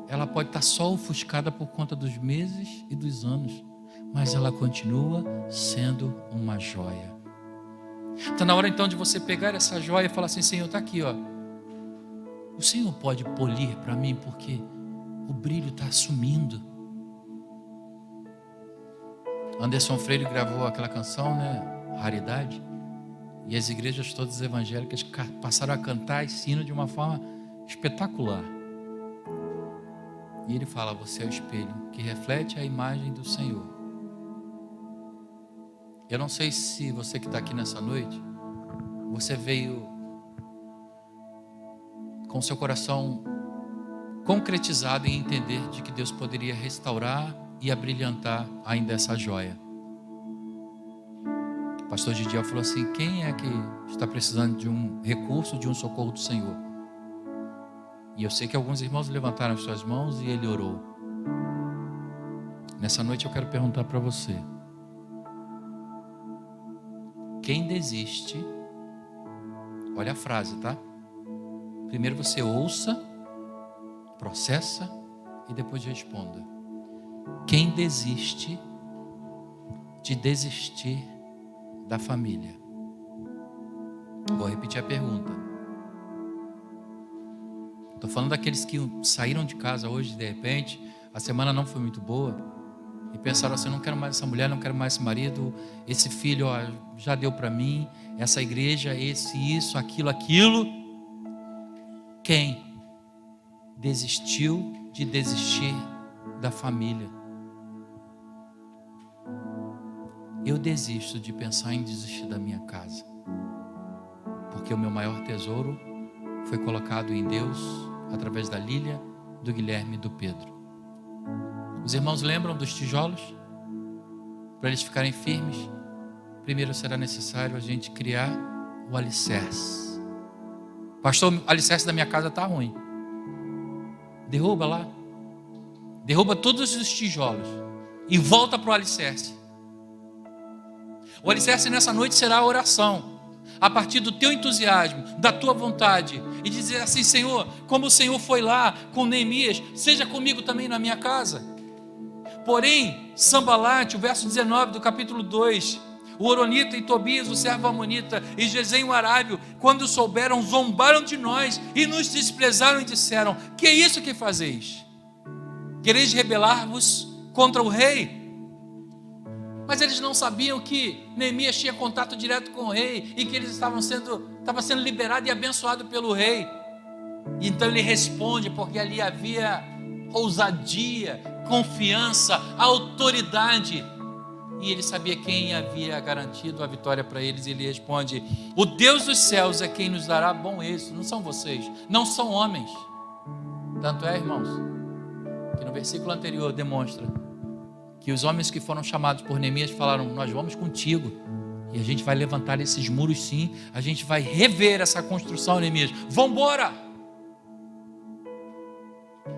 ela pode estar só ofuscada por conta dos meses e dos anos, mas ela continua sendo uma joia. Está na hora então de você pegar essa joia e falar assim: Senhor, está aqui, ó. O Senhor pode polir para mim, porque o brilho está sumindo. Anderson Freire gravou aquela canção, né? Raridade. E as igrejas todas evangélicas passaram a cantar esse hino de uma forma espetacular. E ele fala: você é o espelho que reflete a imagem do Senhor. Eu não sei se você que está aqui nessa noite, você veio com seu coração concretizado em entender de que Deus poderia restaurar e abrilhantar ainda essa joia. O pastor Gidiel falou assim: quem é que está precisando de um recurso, de um socorro do Senhor? E eu sei que alguns irmãos levantaram as suas mãos e ele orou. Nessa noite eu quero perguntar para você: quem desiste? Olha a frase, tá? Primeiro você ouça, processa e depois responda. Quem desiste de desistir da família? Vou repetir a pergunta. Estou falando daqueles que saíram de casa hoje, de repente, a semana não foi muito boa, e pensaram assim: não quero mais essa mulher, não quero mais esse marido, esse filho, ó, já deu para mim, essa igreja, isso, aquilo. Quem desistiu de desistir da família? Eu desisto de pensar em desistir da minha casa, porque o meu maior tesouro foi colocado em Deus através da Lília, do Guilherme e do Pedro. Os irmãos lembram dos tijolos? Para eles ficarem firmes, primeiro será necessário a gente criar o alicerce. Pastor, o alicerce da minha casa está ruim. Derruba lá. derruba todos os tijolos e volta para o alicerce. O alicerce nessa noite será a oração, a partir do teu entusiasmo, da tua vontade, e dizer assim: Senhor, como o Senhor foi lá com Neemias, seja comigo também na minha casa. Porém, Sambalate, o verso 19 do capítulo 2, o Horonita e Tobias, o servo amonita, e Gesem o arábio, quando souberam, zombaram de nós e nos desprezaram e disseram: que é isso que fazeis? Quereis rebelar-vos contra o rei? Mas eles não sabiam que Neemias tinha contato direto com o rei e que eles estava sendo liberado e abençoado pelo rei. E então ele responde, porque ali havia ousadia, confiança, autoridade, e ele sabia quem havia garantido a vitória para eles. E ele responde: o Deus dos céus é quem nos dará bom êxito, não são vocês, não são homens. Tanto é, irmãos, que no versículo anterior demonstra que os homens que foram chamados por Neemias falaram: nós vamos contigo, e a gente vai levantar esses muros sim, a gente vai rever essa construção, Neemias, vamos embora.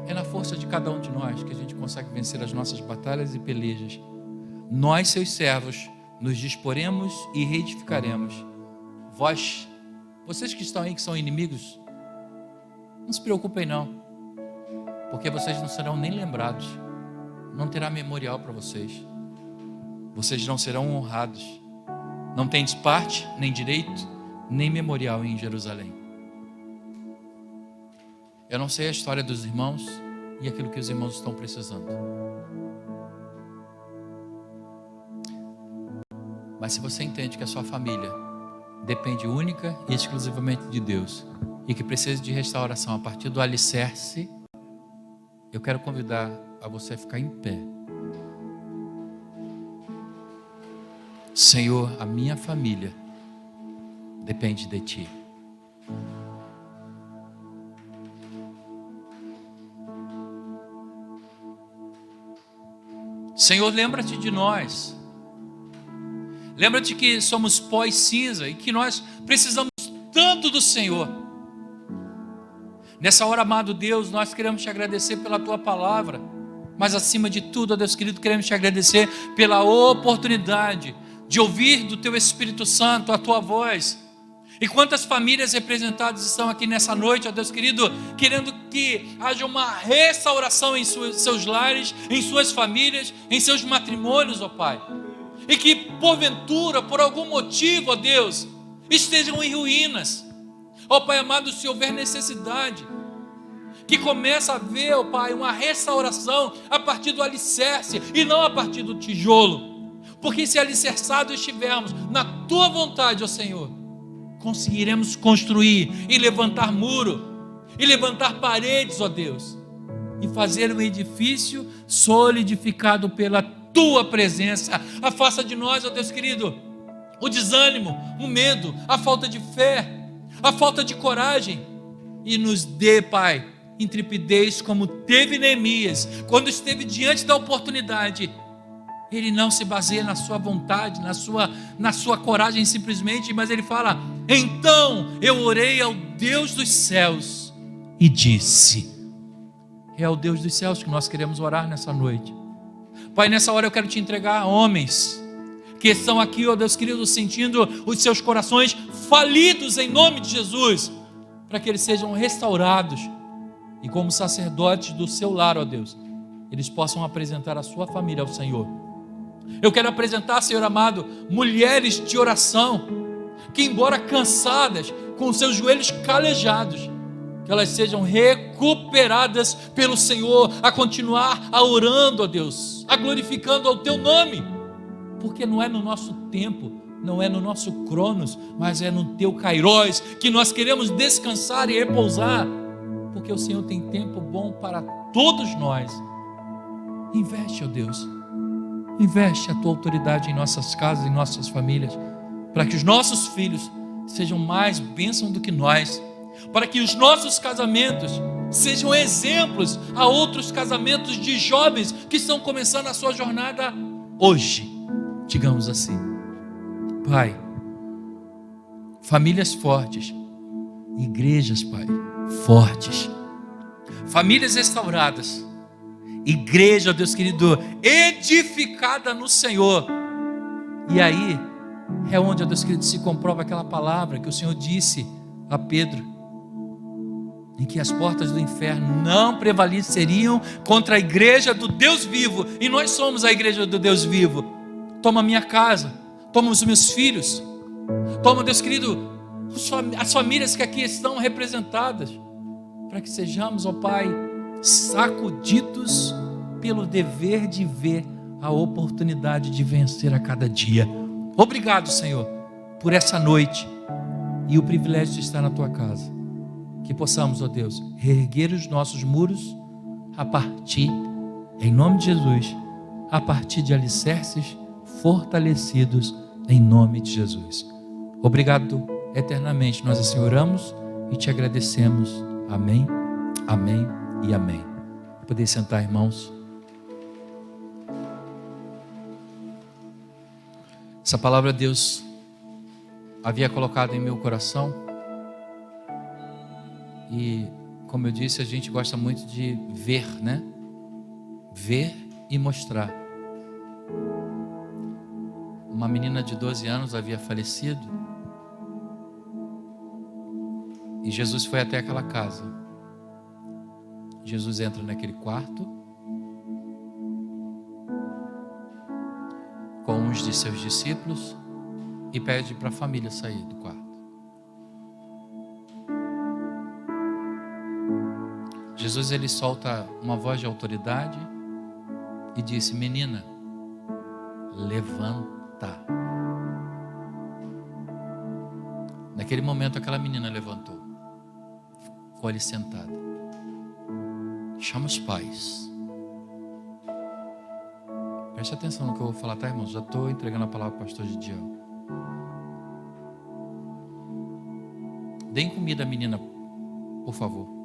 É na força de cada um de nós que a gente consegue vencer as nossas batalhas e pelejas. Nós, seus servos, nos disporemos e reedificaremos. Vocês que estão aí, que são inimigos, não se preocupem não, porque vocês não serão nem lembrados, não terá memorial para vocês, vocês não serão honrados, não tendes parte, nem direito, nem memorial em Jerusalém. Eu não sei a história dos irmãos e aquilo que os irmãos estão precisando, mas se você entende que a sua família depende única e exclusivamente de Deus e que precisa de restauração a partir do alicerce, eu quero convidar a você a ficar em pé. Senhor, a minha família depende de Ti. Senhor, lembra-te de nós. Lembra-te que somos pó e cinza e que nós precisamos tanto do Senhor. Nessa hora, amado Deus, nós queremos Te agradecer pela Tua palavra, mas acima de tudo, ó Deus querido, queremos Te agradecer pela oportunidade de ouvir do Teu Espírito Santo a Tua voz. E quantas famílias representadas estão aqui nessa noite, ó Deus querido, querendo que haja uma restauração em seus lares, em suas famílias, em seus matrimônios, ó Pai. E que porventura, por algum motivo, ó Deus, estejam em ruínas. Ó Pai amado, se houver necessidade, que comece a haver, ó Pai, uma restauração a partir do alicerce e não a partir do tijolo. Porque se alicerçados estivermos na Tua vontade, ó Senhor, conseguiremos construir e levantar muro, e levantar paredes, ó Deus, e fazer um edifício solidificado pela Tua presença. Afasta de nós, ó Deus querido, o desânimo, o medo, a falta de fé, a falta de coragem, e nos dê, Pai, intrepidez como teve Neemias, quando esteve diante da oportunidade. Ele não se baseia na sua vontade, na sua coragem simplesmente, mas ele fala: então eu orei ao Deus dos céus e disse. É ao Deus dos céus que nós queremos orar nessa noite. Pai, nessa hora eu quero Te entregar homens que estão aqui, ó Deus querido, sentindo os seus corações falidos em nome de Jesus, para que eles sejam restaurados e como sacerdotes do seu lar, ó Deus, eles possam apresentar a sua família ao Senhor. Eu quero apresentar, Senhor amado, mulheres de oração, que embora cansadas, com seus joelhos calejados, que elas sejam recuperadas pelo Senhor, a continuar a orando, ó Deus, a glorificando ao Teu nome, porque não é no nosso tempo, não é no nosso cronos, mas é no Teu kairós, que nós queremos descansar e repousar, porque o Senhor tem tempo bom para todos nós. Investe, ó Deus, investe a Tua autoridade em nossas casas, em nossas famílias, para que os nossos filhos sejam mais bênção do que nós, para que os nossos casamentos sejam exemplos a outros casamentos de jovens que estão começando a sua jornada hoje, digamos assim. Pai, famílias fortes, igrejas, Pai, fortes, famílias restauradas, igreja, Deus querido, edificada no Senhor. E aí é onde, Deus querido, se comprova aquela palavra que o Senhor disse a Pedro, em que as portas do inferno não prevaleceriam contra a igreja do Deus vivo. E nós somos a igreja do Deus vivo. Toma a minha casa, toma os meus filhos, toma, Deus querido, as famílias que aqui estão representadas, para que sejamos, ó Pai, sacudidos pelo dever de ver a oportunidade de vencer a cada dia. Obrigado, Senhor, por essa noite e o privilégio de estar na Tua casa. Que possamos, ó Deus, reerguer os nossos muros a partir, em nome de Jesus, a partir de alicerces fortalecidos em nome de Jesus. Obrigado eternamente. Nós assim oramos e te agradecemos. Amém, amém e amém. Poder sentar, irmãos. Essa palavra Deus havia colocado em meu coração. E, como eu disse, a gente gosta muito de ver, né? Ver e mostrar. Uma menina de 12 anos havia falecido. E Jesus foi até aquela casa. Jesus entra naquele quarto com uns de seus discípulos e pede para a família sair do quarto. Jesus, ele solta uma voz de autoridade e disse: menina, levanta. Naquele momento aquela menina levantou, ficou ali sentada. Chama os pais. Preste atenção no que eu vou falar, tá, irmãos? Já estou entregando a palavra para o pastor Gideão. Deem comida à menina, por favor.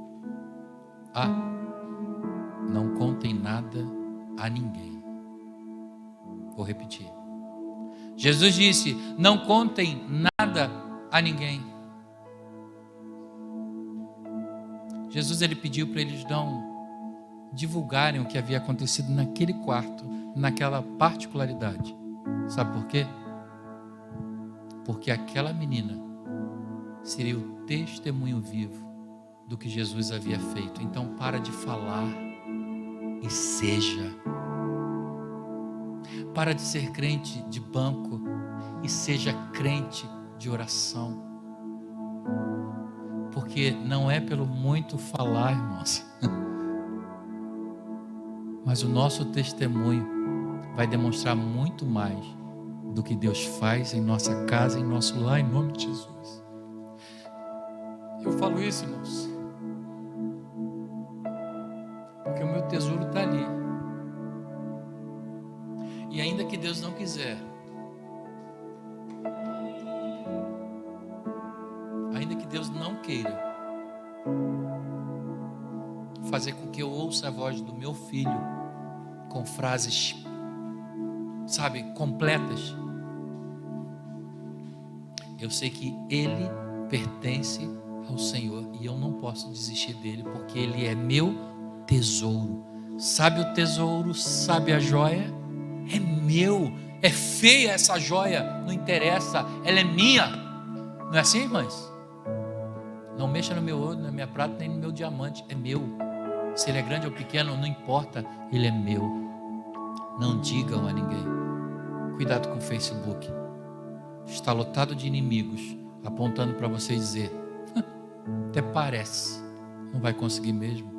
Não contem nada a ninguém. Vou repetir. Jesus disse: não contem nada a ninguém. Jesus, ele pediu para eles não divulgarem o que havia acontecido naquele quarto, naquela particularidade. Sabe por quê? Porque aquela menina seria o testemunho vivo do que Jesus havia feito. Então para de falar e seja. Para de ser crente de banco e seja crente de oração. Porque não é pelo muito falar, irmãos, mas o nosso testemunho vai demonstrar muito mais do que Deus faz em nossa casa, em nosso lar, em nome de Jesus. Eu falo isso, irmãos, porque o meu tesouro está ali. E ainda que Deus não quiser, ainda que Deus não queira fazer com que eu ouça a voz do meu filho com frases, sabe, completas, eu sei que ele pertence ao Senhor e eu não posso desistir dele, porque ele é meu tesouro. Sabe o tesouro, sabe a joia? É meu. É feia essa joia, não interessa, ela é minha. Não é assim, irmãs? Não mexa no meu ouro, na minha prata, nem no meu diamante. É meu. Se ele é grande ou pequeno, não importa, ele é meu. Não digam a ninguém. Cuidado com o Facebook. Está lotado de inimigos apontando para você dizer: até parece, não vai conseguir mesmo.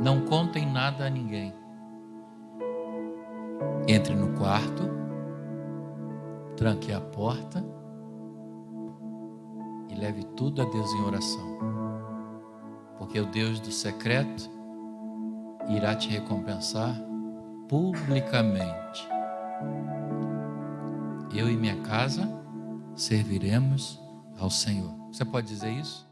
Não contem nada a ninguém. Entre no quarto, tranque a porta e leve tudo a Deus em oração, porque o Deus do secreto irá te recompensar publicamente. Eu e minha casa serviremos ao Senhor. Você pode dizer isso?